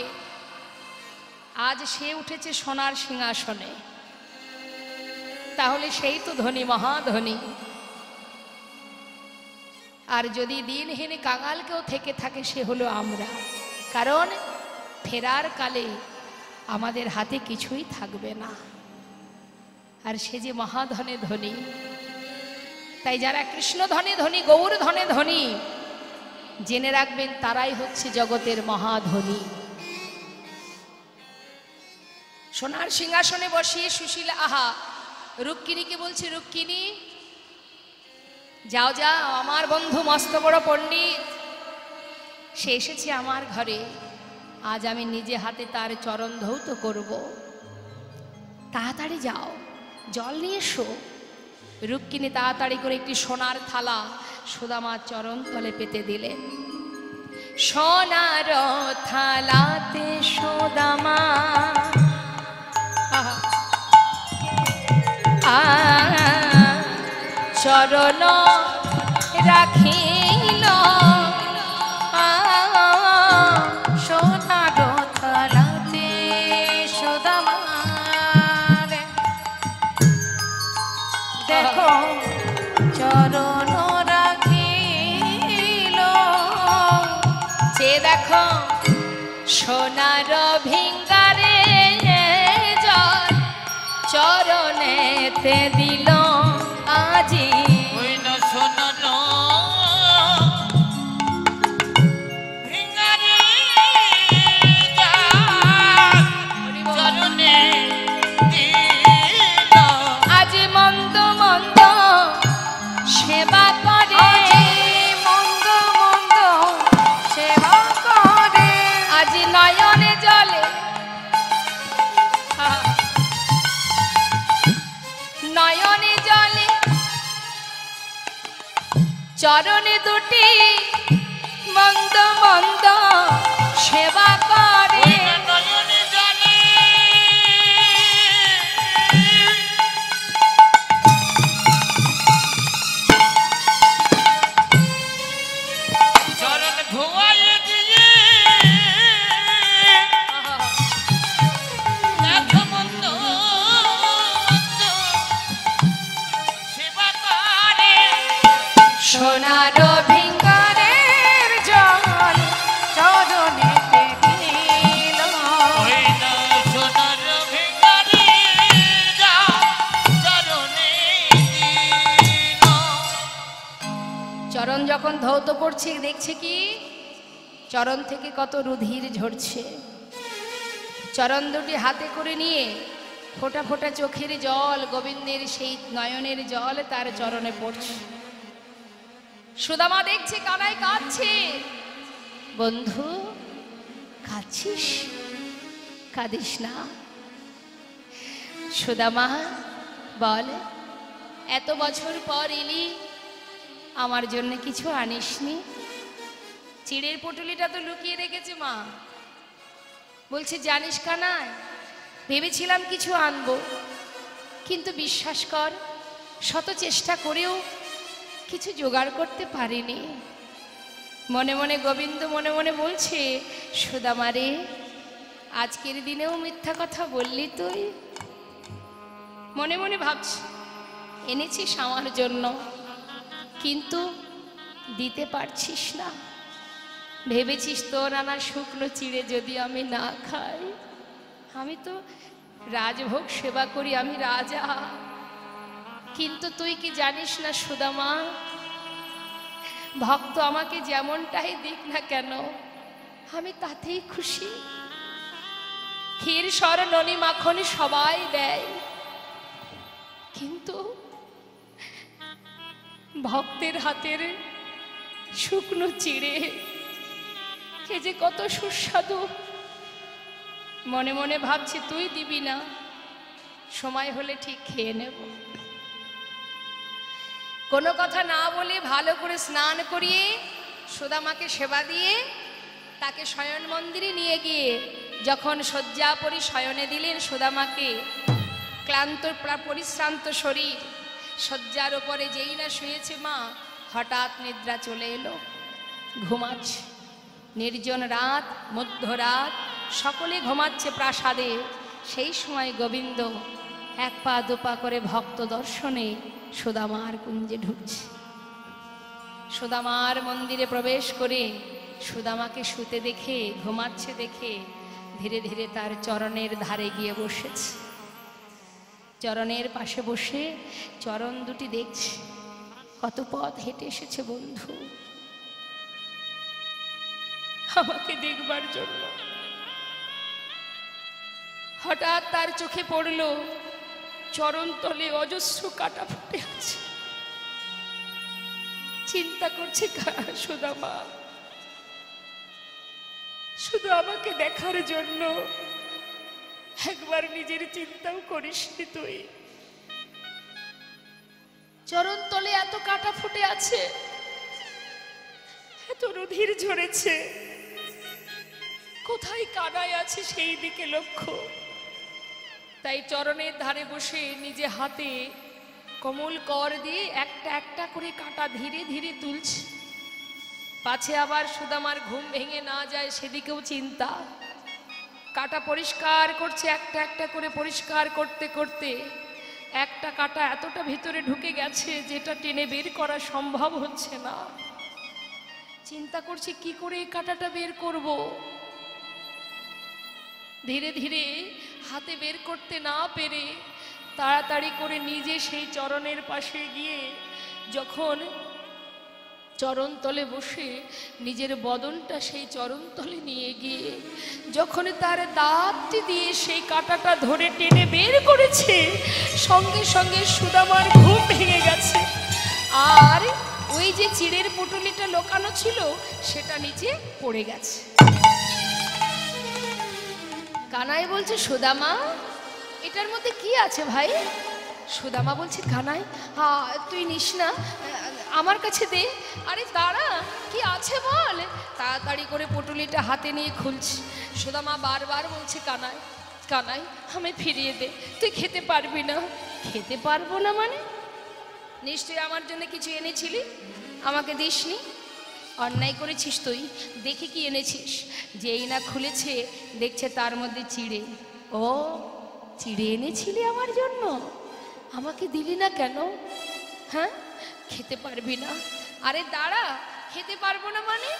আজ সে উঠেছে সোনার সিংহাসনে। তাহলে সেই তো ধনী, মহাধনী। আর যদি দিনহীন কাঙাল কেউ থেকে থাকে, সে হলো আমরা। কারণ ফেরার কালে আমাদের হাতে কিছুই থাকবে না, আর সে যে মহাধনে ধনী। তাই যারা কৃষ্ণ ধনে ধনী, গৌর ধনে ধনী, জেনে রাখবেন তারাই হচ্ছে জগতের মহাধনী। সোনার সিংহাসনে বসিয়ে সুশীলা রুক্মিণীকে বলছে, রুক্মিণী যাও যাও, আমার বন্ধু মস্ত বড় পণ্ডিত সে এসেছে আমার ঘরে, আজ আমি নিজে হাতে তার চরণ ধৌত করব, তাড়াতাড়ি যাও, জল নিয়ে এসো। রুক্মিণী তাড়াতাড়ি করে একটি সোনার থালা সুদামার চরণ তলে পেতে দিলেন। সোনার থালাতে সুদামা চরণ রাখিল, চরণ রাখিল যে দেখো সোনার ভিঙ্গারে জল চরণেতে দিল আজি ওই না সোনার ভিঙ্গারে চরণে দিল আজি মন্দ মন্দ সেবা করে মন্দ মন্দ সেবা করে আজি নয়নে জলে নয়নে জলে চরণে দুটি মন্দ মন্দ সেবা করে ওই না নয়নে জলে চরণ ধোয়াই দিয়ে দেখো মন্দ মন্দ সেবা করে সোনার ভিঙ্গারের জল চরণেতে দিল ওই না সোনার ভিঙ্গারে যা চরণে দিল চরণ যখন ধৌত পড়ছে দেখছে কি চরণ থেকে কত রুধির ঝরছে চরণ দুটি হাতে করে নিয়ে ফোঁটা ফোঁটা চোখের জল গোবিন্দের সেই নয়নের জল তার চরণে পড়ছে সুদামা দেখছে কানাই কাঁদছে বন্ধু কাঁদছিস কাঁদিস না সুদামা বল এত বছর পর এলি আমার জন্য কিছু আনিসনি চিড়ের পটুলিটা তো লুকিয়ে রেখেছে মা বলছে জানিস কানাই ভেবেছিলাম কিছু আনবো কিন্তু বিশ্বাস কর শত চেষ্টা করেও কিছু জোগাড় করতে পারিনি মনে মনে গোবিন্দ মনে মনে বলছে সুদামা রে আজকের দিনেও মিথ্যা কথা বললি তুই মনে মনে ভাবছি এনেছিস আমার জন্য কিন্তু দিতে পারছিস না ভেবেছিস তোর আনা শুকনো চিড়ে যদি আমি না খাই আমি তো রাজভোগ সেবা করি আমি রাজা কিন্তু তুই কি জানিস না সুদামা ভক্ত আমাকে যেমনটাই দিক না কেন আমি তাতেই খুশি ক্ষীর সর ননি মাখন সবাই দেয় কিন্তু ভক্তের হাতের শুকনো চিড়ে এ যে কত সুস্বাদু মনে মনে ভাবছি তুই দিবি না সময় হলে ঠিক খেয়ে নেব কোনো কথা না বলে ভালো করে স্নান করিয়ে সুদামাকে সেবা দিয়ে তাকে শয়ন মন্দিরে নিয়ে গিয়ে যখন শয্যা পরি শয়নে দিলেন সুদামাকে ক্লান্ত পরিশ্রান্ত শরীর শয্যার উপরে যেই না শুয়েছে মা হঠাৎ নিদ্রা চলে এলো ঘুমাচ্ছে নির্জন রাত মধ্যরাত সকলে ঘুমাচ্ছে প্রাসাদে সেই সময় গোবিন্দ এক পা দুপা করে ভক্ত দর্শনে সুদামার কুঞ্জে ঢুকছে সুদামার মন্দিরে প্রবেশ করে সুদামাকে শুতে দেখে ঘুমাচ্ছে দেখে ধীরে ধীরে তার চরণের ধারে গিয়ে বসেছে চরণের পাশে বসে চরণ দুটি দেখছে কত পথ হেঁটে এসেছে বন্ধু আমাকে দেখবার জন্য হঠাৎ তার চোখে পড়ল চরণ তলে অজস্র কাটা ফুটে আছে চিন্তা করছে সুদামা শুধু আমাকে দেখার জন্য একবার নিজের চিন্তাও করিসনি তুই চরণ তলে এত কাটা ফুটে আছে এত রুধির ঝরেছে কোথায় কানাই আছে সেই দিকে লক্ষ্য তাই চরণের ধারে বসে নিজে হাতে কমল কর দিয়ে একটা একটা করে কাটা ধীরে ধীরে তুলছে পাছে আবার সুদামার ঘুম ভেঙে না যায় সেদিকেও চিন্তা কাটা পরিষ্কার করছে একটা একটা করে পরিষ্কার করতে করতে একটা কাঁটা এতটা ভিতরে ঢুকে গেছে যেটা টেনে বের করা সম্ভব হচ্ছে না। চিন্তা করছি কি করে এই কাঁটাটা বের করব। ধীরে ধীরে হাতে বের করতে না পেরে তাড়াতাড়ি করে নিজে সেই চরণের পাশে গিয়ে যখন চরণতলে বসে নিজের বদনটা সেই চরণতলে নিয়ে গিয়ে যখন তার দাঁতটি দিয়ে সেই কাঁটাটা ধরে টেনে বের করেছে, সঙ্গে সঙ্গে সুদামার ঘুম ভেঙে গেছে। আর ওই যে চিড়ের পুটুলিটা লোকানো ছিল সেটা নিচে পড়ে গেছে। কানাই বলছে, সুদামা এটার মধ্যে কি আছে ভাই? সুদামা বলছে, কানাই তুই নিস না, আমার কাছে দে। আরে দাঁড়া, কি আছে বল। তাড়াতাড়ি করে পুটুলিটা হাতে নিয়ে খুলছি। সুদামা বারবার বলছে, কানাই কানাই আমি ফিরিয়ে দে, তুই খেতে পারবি না। খেতে পারবো না মানে? নিশ্চয়ই আমার জন্য কিছু এনেছিলি, আমাকে দিসনি। অন্যায় করেছিস তুই। দেখি কি এনেছিস। যেই না খুলেছে দেখছে তার মধ্যে চিড়ে। ও চিড়ে এনেছিলি আমার জন্য, আমাকে দিলি না কেন? হ্যাঁ, খেতে পারবি না। আরে দাঁড়া, খেতে পারবো না মানে?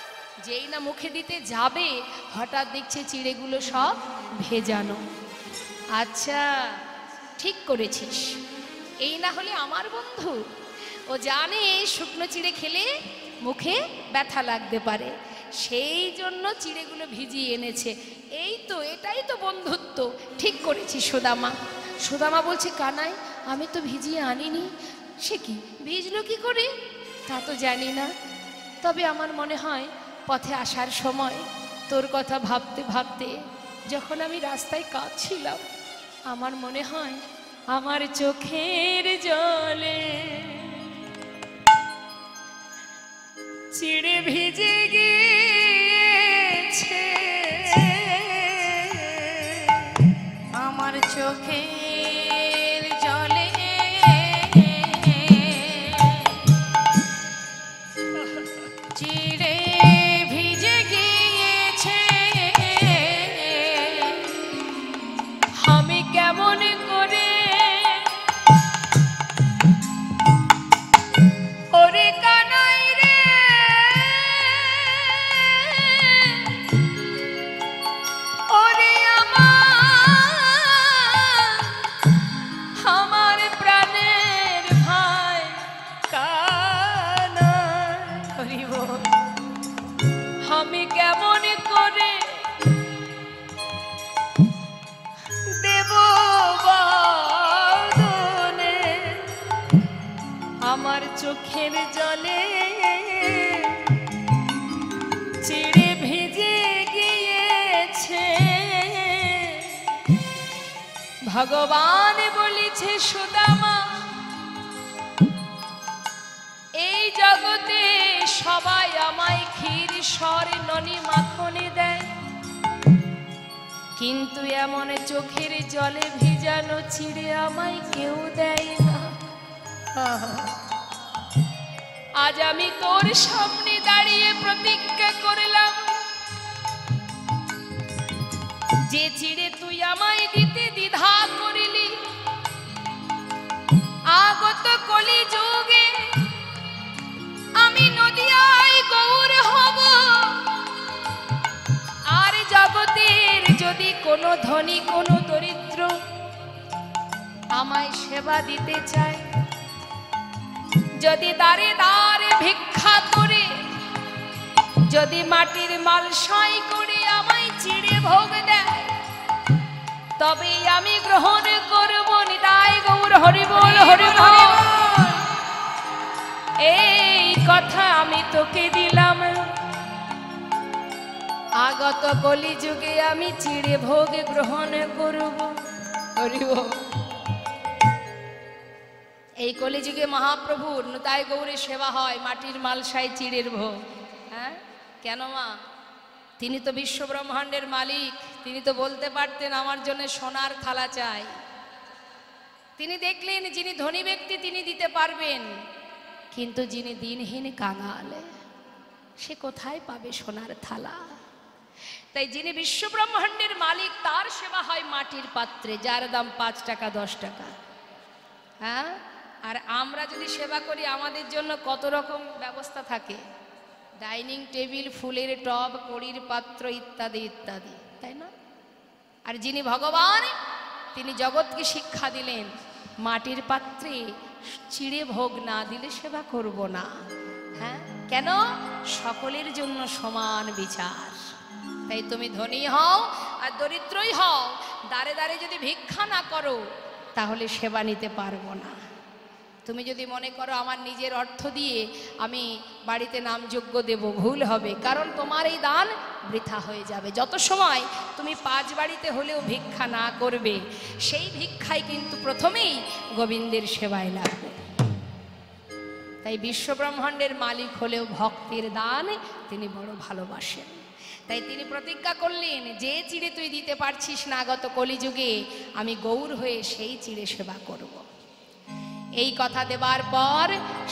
যেই না মুখে দিতে যাবে হঠাৎ দেখছে চিড়েগুলো সব ভেজানো। আচ্ছা ঠিক করেছিস, এই না হলে আমার বন্ধু। ও জানে শুকনো চিড়ে খেলে মুখে ব্যথা লাগতে পারে, সেই জন্য চিড়েগুলো ভিজিয়ে এনেছে। এই তো, এটাই তো বন্ধুত্ব। ঠিক করেছি সুদামা। সুদামা বলছে, কানাই আমি তো ভিজিয়ে আনিনি। সে কি, ভিজলো কি করে তা তো জানি না। তবে আমার মনে হয় পথে আসার সময় তোর কথা ভাবতে ভাবতে যখন আমি রাস্তায় কাঁদছিলাম, আমার মনে হয় আমার চোখের জলে চিড়ে ভিজে গিয়েছে, আমার চোখের জলে চিড়ে ভিজে গিয়েছে। আমি কেমন করে ওরে কানাই রে ওরে আমার প্রাণের ভাই কানাই, হরি বল। আমি কেমন করে দেব বাদনে আমার চোখের জলে চিড়ে ভিজে গিয়েছে। ভগবান বলেছে, সুদামা এই জগতে সবাই আমায় ক্ষীর সর ননি মাখনে দেয়, কিন্তু এমন চোখের জলে ভিজানো চিড়ে আমায় কেউ দেয় না। আজ আমি তোর সামনে দাঁড়িয়ে প্রতিজ্ঞা করলাম, যে চিড়ে তুই আমায় দিতে দ্বিধা করিলি, আগত কলি যুগে আমি নদিয়ায় গৌর হব। আর জগতের যদি কোনো ধনী কোনো দরিদ্র আমায় সেবা দিতে চায়, যদি দাঁড়ে দাঁড়ে ভিক্ষা করে, যদি মাটির মালসাই করে আমায় চিড়ে ভোগ দেয়, তবে আমি গ্রহণ করব। নিতাই গৌর হরি বল, হরি বল। এই কথা আমি তোকে দিলাম, আগত কলি যুগে আমি চিড়ে ভোগ গ্রহণ করব। হরি বল। এই কলিযুগে মহাপ্রভুর নিতাই গৌরের সেবা হয়, মাটির মালসায় চিড়ের ভোগ। হ্যাঁ কেন মা? তিনি তো বিশ্ব ব্রহ্মাণ্ডের মালিক, তিনি তো বলতে পারতেন আমার জন্য সোনার থালা চাই। তিনি দেখলেন যিনি ধনী ব্যক্তি তিনি দিতে পারবেন, কিন্তু যিনি দিনহীন কাঙাল সে কোথায় পাবে সোনার থালা? তাই যিনি বিশ্ব ব্রহ্মাণ্ডের মালিক তার সেবা হয় মাটির পাত্রে, যার দাম 5 টাকা 10 টাকা। হ্যাঁ, আর আমরা যদি সেবা করি আমাদের জন্য কত রকম ব্যবস্থা থাকে, ডাইনিং টেবিল, ফুলের টব, কড়ির পাত্র ইত্যাদি ইত্যাদি, তাই না? আর যিনি ভগবান, তিনি জগৎকে শিক্ষা দিলেন মাটির পাত্রে চিড়ে ভোগ না দিলে সেবা করব না। হ্যাঁ, কেন? সকলের জন্য সমান বিচার। তাই তুমি ধনী হও আর দরিদ্রই হও, দাঁড়ে দাঁড়ে যদি ভিক্ষা না করো তাহলে সেবা নিতে পারবো না। তুমি যদি মনে করো আমার নিজের অর্থ দিয়ে আমি বাড়িতে নামযজ্ঞ দেব, ভুল হবে, কারণ তোমার এই দান বৃথা হয়ে যাবে। যত সময় তুমি 5 বাড়িতে হলেও ভিক্ষা না করবে, সেই ভিক্ষাই কিন্তু প্রথমেই গোবিন্দের সেবায় লাগবে। তাই বিশ্বব্রহ্মাণ্ডের মালিক হলেও ভক্তের দান তিনি বড় ভালোবাসেন। তাই তিনি প্রতিজ্ঞা করলেন, যে চিড়ে তুই দিতে পারছিস না গত কলিযুগে, আমি গৌর হয়ে সেই চিড়ে সেবা করব। এই কথা দেবার পর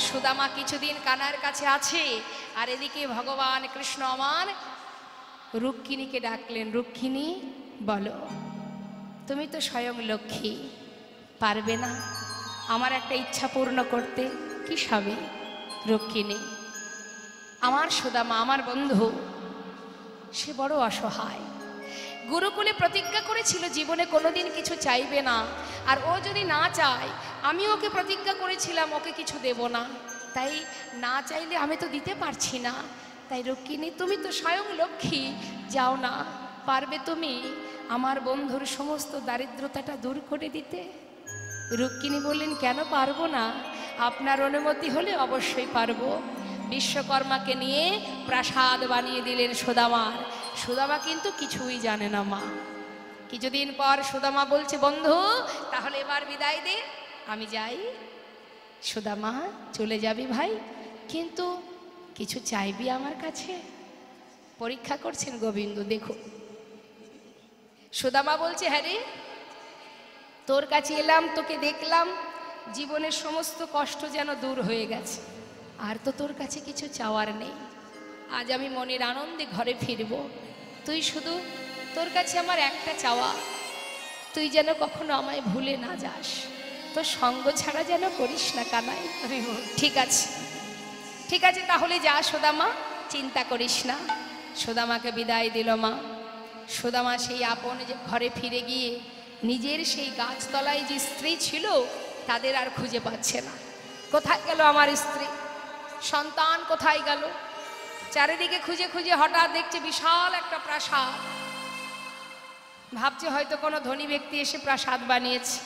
সুদামা কিছুদিন কানার কাছে আছে, আর এদিকে ভগবান কৃষ্ণ আমার রুক্মিণীকে ডাকলেন। রুক্মিণী, বলো, তুমি তো স্বয়ং লক্ষ্মী, পারবে না আমার একটা ইচ্ছা পূর্ণ করতে? কি স্বামী? রুক্মিণী, আমার সুদামা, আমার বন্ধু, সে বড় অসহায়। গুরুকুলে প্রতিজ্ঞা করেছিল জীবনে কোনোদিন কিছু চাইবে না, আর ও যদি না চায়, আমি ওকে প্রতিজ্ঞা করেছিলাম ওকে কিছু দেব না, তাই না চাইলে আমি তো দিতে পারছি না। তাই রুক্মিণী, তুমি তো স্বয়ং লক্ষ্মী, যাও না, পারবে তুমি আমার বন্ধুর সমস্ত দারিদ্রতাটা দূর করে দিতে? রুক্মিণী বললেন, কেন পারবো না? আপনার অনুমতি হলে অবশ্যই পারবো। বিশ্বকর্মাকে নিয়ে প্রাসাদ বানিয়ে দিলেন সুদামার। সুদামা কিন্তু কিছুই জানে না মা। কিছুদিন পর সুদামা বলছে, বন্ধু তাহলে এবার বিদায় দে, আমি যাই। সুদামা, চলে যাবি ভাই, কিন্তু কিছু চাইবি আমার কাছে? পরীক্ষা করছেন গোবিন্দ। দেখো, সুদামা বলছে, হ্যাঁ রে, তোর কাছে এলাম, তোকে দেখলাম, জীবনের সমস্ত কষ্ট যেন দূর হয়ে গেছে, আর তো তোর কাছে কিছু চাওয়ার নেই। আজ আমি মনের আনন্দে ঘরে ফিরব। তুই শুধু, তোর কাছে আমার একটা চাওয়া, তুই যেন কখনো আমায় ভুলে না যাস, তোর সঙ্গ ছাড়া যেন করিস না কানাই। ঠিক আছে, ঠিক আছে, তাহলে যা সুদামা, চিন্তা করিস না। সুদামাকে বিদায় দিল মা। সুদামা সেই আপন ঘরে ফিরে গিয়ে নিজের সেই গাছতলায় যে স্ত্রী ছিল তাদের আর খুঁজে পাচ্ছে না। কোথায় গেল আমার স্ত্রী, সন্তান কোথায় গেল? চারিদিকে খুঁজে খুঁজে হঠাৎ দেখছে বিশাল একটা প্রাসাদ। ভাবছে হয়তো কোনো ধনী ব্যক্তি এসে প্রাসাদ বানিয়েছে,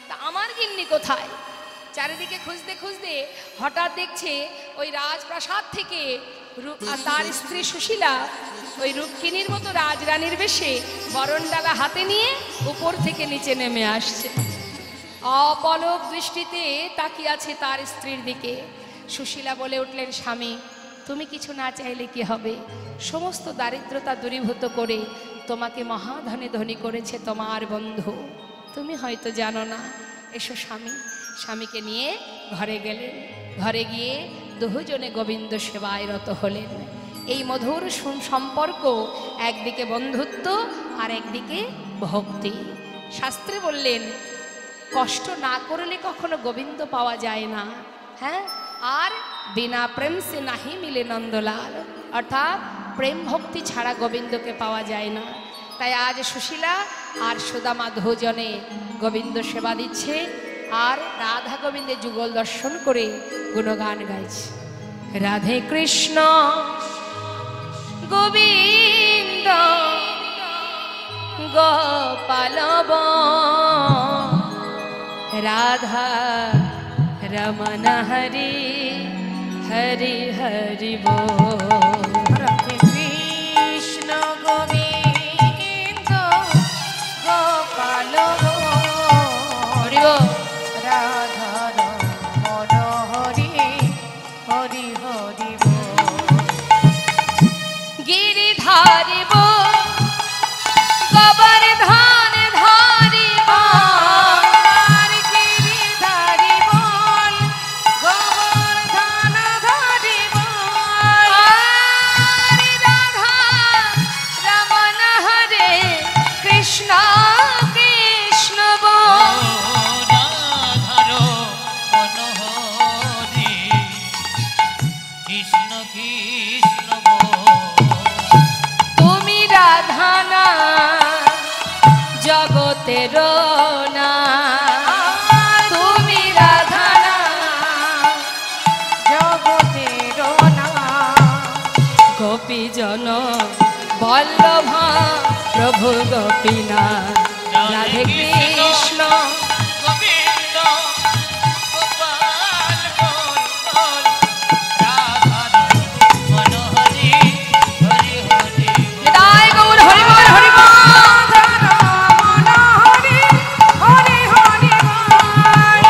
তা আমার গিন্নি কোথায়? চারিদিকে খুঁজতে খুঁজতে হঠাৎ দেখছে ওই রাজপ্রাসাদ থেকে তার স্ত্রী সুশীলা ওই রুক্মিণীর মতো রাজরানীর বেশে বরণডালা হাতে নিয়ে উপর থেকে নিচে নেমে আসছে। অপলক দৃষ্টিতে তাকিয়ে আছে তার স্ত্রীর দিকে। সুশীলা বলে উঠলেন, স্বামী, তুমি কিছু না চাইলে কি হবে? সমস্ত দারিদ্রতা দূরীভূত করে তোমাকে মহাধনে ধনী করেছে তোমার বন্ধু, তুমি হয়তো জানো না। এসো স্বামী। স্বামীকে নিয়ে ঘরে গেলেন। ঘরে গিয়ে দুজনে গোবিন্দ সেবায় রত হলেন। এই মধুর সম্পর্ক, একদিকে বন্ধুত্ব আর একদিকে ভক্তি। শাস্ত্রে বললেন, কষ্ট না করলে কখনো গোবিন্দ পাওয়া যায় না। হ্যাঁ, আর বিনা প্রেম সে নাহি মিলে নন্দলাল, অর্থাৎ প্রেম ভক্তি ছাড়া গোবিন্দকে পাওয়া যায় না। তাই আজ সুশীলা আর সুদামা দুজনে গোবিন্দ সেবা দিচ্ছে আর রাধা গোবিন্দের যুগল দর্শন করে গুণগান গাইছে। রাধে কৃষ্ণ গোবিন্দ গোপাল রাধা রমণ হরি হরি হরি বল। রাধে কৃষ্ণ গোবিন্দ গোপাল হরি বল। রাধা রমণ হরি হরি হরি বল। গিরিধারি বল গোবর্ধন ধারি আর গিরিধারি বল গোবর্ধন ধারি বল। জগতের না তুমি রাধা না জগতের না গোপী জন বল্লভ প্রভু গোপীনাথ রাধে কৃষ্ণ গোবিন্দ গোপাল বল বল রাধার মনোহরি হরি হরি নিতাই গৌর হরি বল হরি বল মনোহরি হরি হরি বল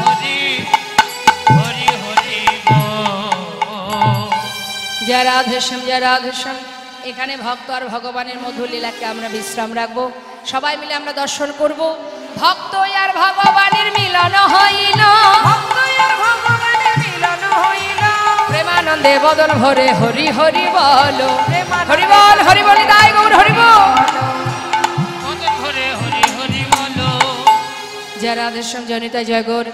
হরি হরি হরি জয় রাধেশ্যাম জয় রাধেশ্যাম। এখানে ভক্ত আর ভগবানের মধুর লীলাকে আমরা বিশ্রাম রাখবো, সবাই মিলে আমরা দর্শন করব। ভক্ত আর ভগবানের মিলন হইল, ভক্ত আর ভগবানের মিলন হইল, প্রেমানন্দে বদন ভরে হরি হরি বল প্রেমানন্দে হরি বল হরি বল নিতাই গৌর হরি বল মদন হরে হরি হরি বলো। জয় রাধেশ্যাম জয় নিতাই জয় গৌর।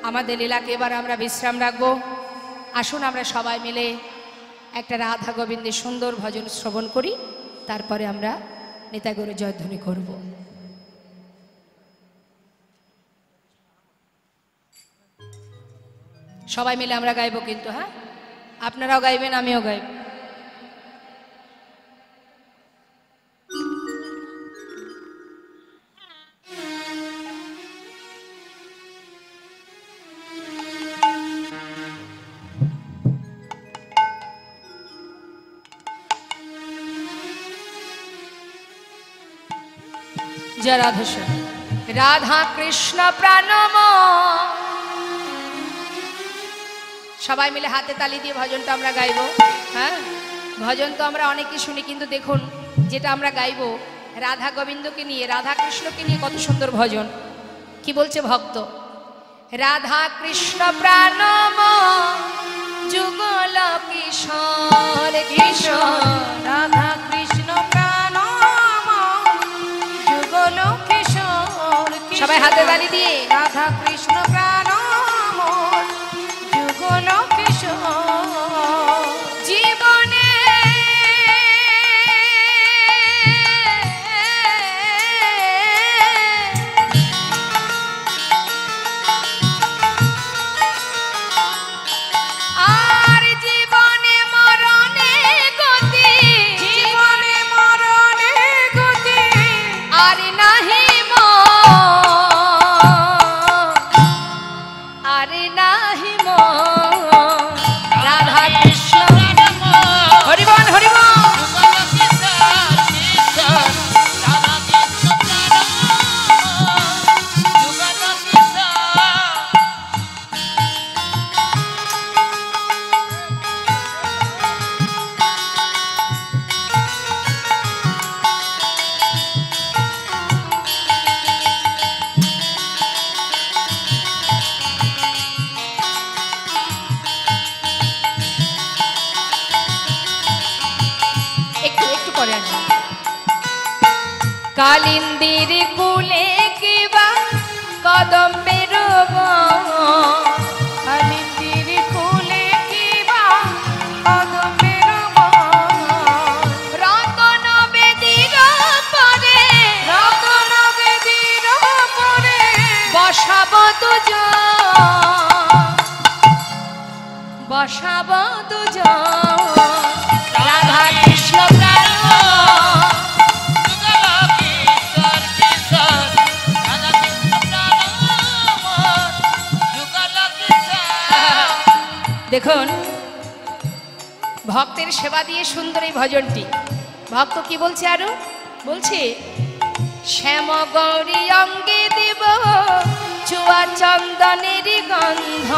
আমাদের লীলাকে এবার আমরা বিশ্রাম রাখবো। আসুন আমরা সবাই মিলে একটা রাধা গোবিন্দের সুন্দর ভজন শ্রবণ করি, তারপরে আমরা নিতাই গৌরের জয়ধ্বনি করব। সবাই মিলে আমরা গাইবো কিন্তু, হ্যাঁ আপনারাও গাইবেন আমিও গাইব। জয় রাধেশ্যাম। রাধা কৃষ্ণ প্রাণম, সবাই মিলে হাতে তালি দিয়ে ভজনটা আমরা গাইবো। হ্যাঁ ভজন তো আমরা অনেকেই শুনি, কিন্তু দেখুন যেটা আমরা গাইবো রাধা গোবিন্দকে নিয়ে, রাধা কৃষ্ণকে নিয়ে কত সুন্দর ভজন। কি বলছে ভক্ত? রাধা কৃষ্ণ প্রাণম যুগল কিশোর কিশোর, রাধা কৃষ্ণ প্রাণ যুগল কিশোর সবাই হাতে তালি দিয়ে রাধা কৃষ্ণ প্রাণ যুগল কিশোর জীবনে আর জীবনে মরণে গতি, জীবনে মরণে গতি আর নাহি আর নাহি রাধা কৃষ্ণ হরি বল হরি বল। কালিন্দির কুলে কিবা কদম্বের কালিন্দির কুলে কিবা কদম্বের রতন বেদির পরে, রতন বেদির পরে বসাব দুজন, বসাব দুজন রাধা কৃষ্ণ প্রাণ। দেখুন ভক্তের সেবা দিয়ে সুন্দর এই ভজনটি। ভক্ত কি বলছে আরো? বলছে শ্যাম গৌরী অঙ্গে দেব চুয়া চন্দনের গন্ধ,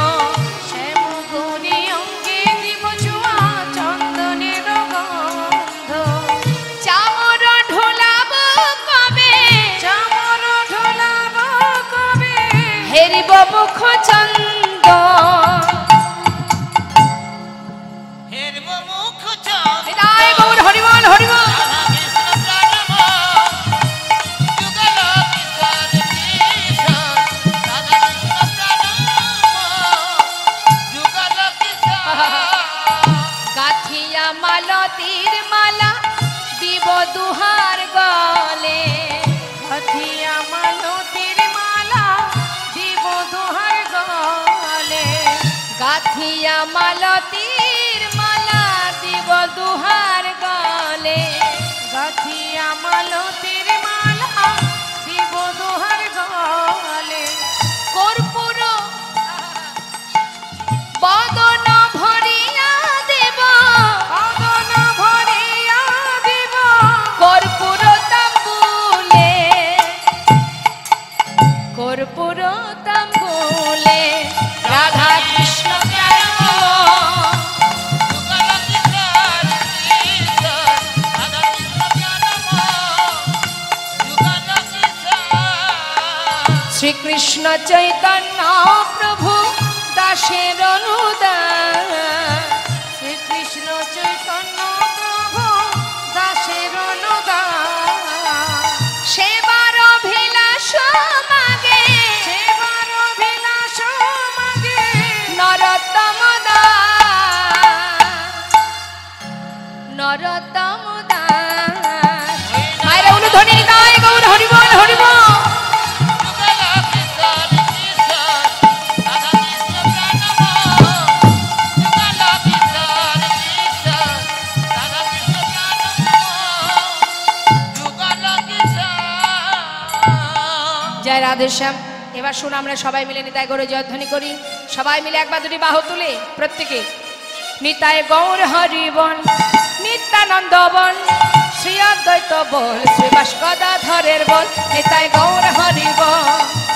শ্যাম গৌরী অঙ্গে দিব চুয়া চন্দনের গন্ধ, চামর ঢোলাব কবে, চামর ঢোলাব কবে হেরিব মুখ চন্দ, নিতাই গৌর হরি বল হরি বল। গাথিয়া মালতীর মালা দিব দুহার গলে গাথিয়া মালতীর মালা দিব দুহার গলে কর্পূর বদন ভরিয়া দেব অদন ভরিয়া দিব কর্পূর তাম্বুলে কর্পূর তাম্বুলে রাধা কৃষ্ণ প্রেম শ্রীকৃষ্ণ চৈতন্য প্রভু দাসের অনুদান শ্রীকৃষ্ণ চৈতন্য প্রভু দাসের অনুদান সেবার অভিলাষ মাগে সেবার অভিলাষ মাগে নরোত্তম দাস নরোত্তম দাস মায়েরা অনুধ্বনি গায় গৌর হরিবল হরিবল জয় রাধেশ্যাম। এবার শুন আমরা সবাই মিলে নিতাই গৌর জয়ধ্বনি করি। সবাই মিলে একবার দুটি বাহু তুলে প্রত্যেকে নিতাই গৌর হরিবন নিত্যানন্দ বল শ্রী অদ্বৈত বল শ্রী বাসগদাধরের বল নিতাই গৌর হরিবন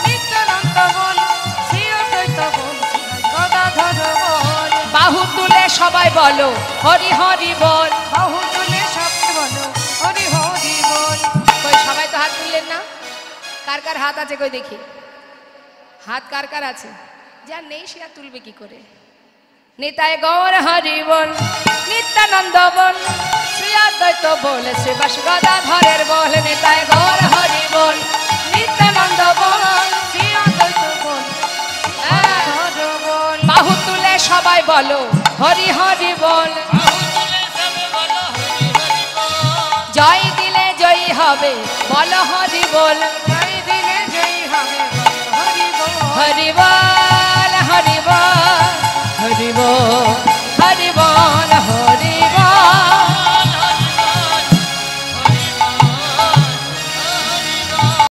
নিত্যানন্দ বল শ্রী অদ্বৈত বল গদাধর বল বাহু তুলে সবাই বলো হরি হরি বল। বাহু তুলে সবাই বলো হরি হরি বল কই সবাই তো হাত তুললেন না? কার কার হাত আছে কই দেখি? হাত কার কার আছে? যার নেই সে আর তুলবে কি করে? নিতাই গৌর হরি বল নিত্যানন্দ বল শ্রী অদ্বৈত বল শ্রী বাসগদাধরের বল নিতাই গৌর হরি বল নিত্যানন্দ বল শ্রী অদ্বৈত বল গদাধর বল বাহু তুলে সবাই বলো হরি হরি বল। জয় দিলে জয়ী হবে বলো হরি বল জয় দিলে জয় হবে বল হরি বল হরি বল হরি বল হরি বল।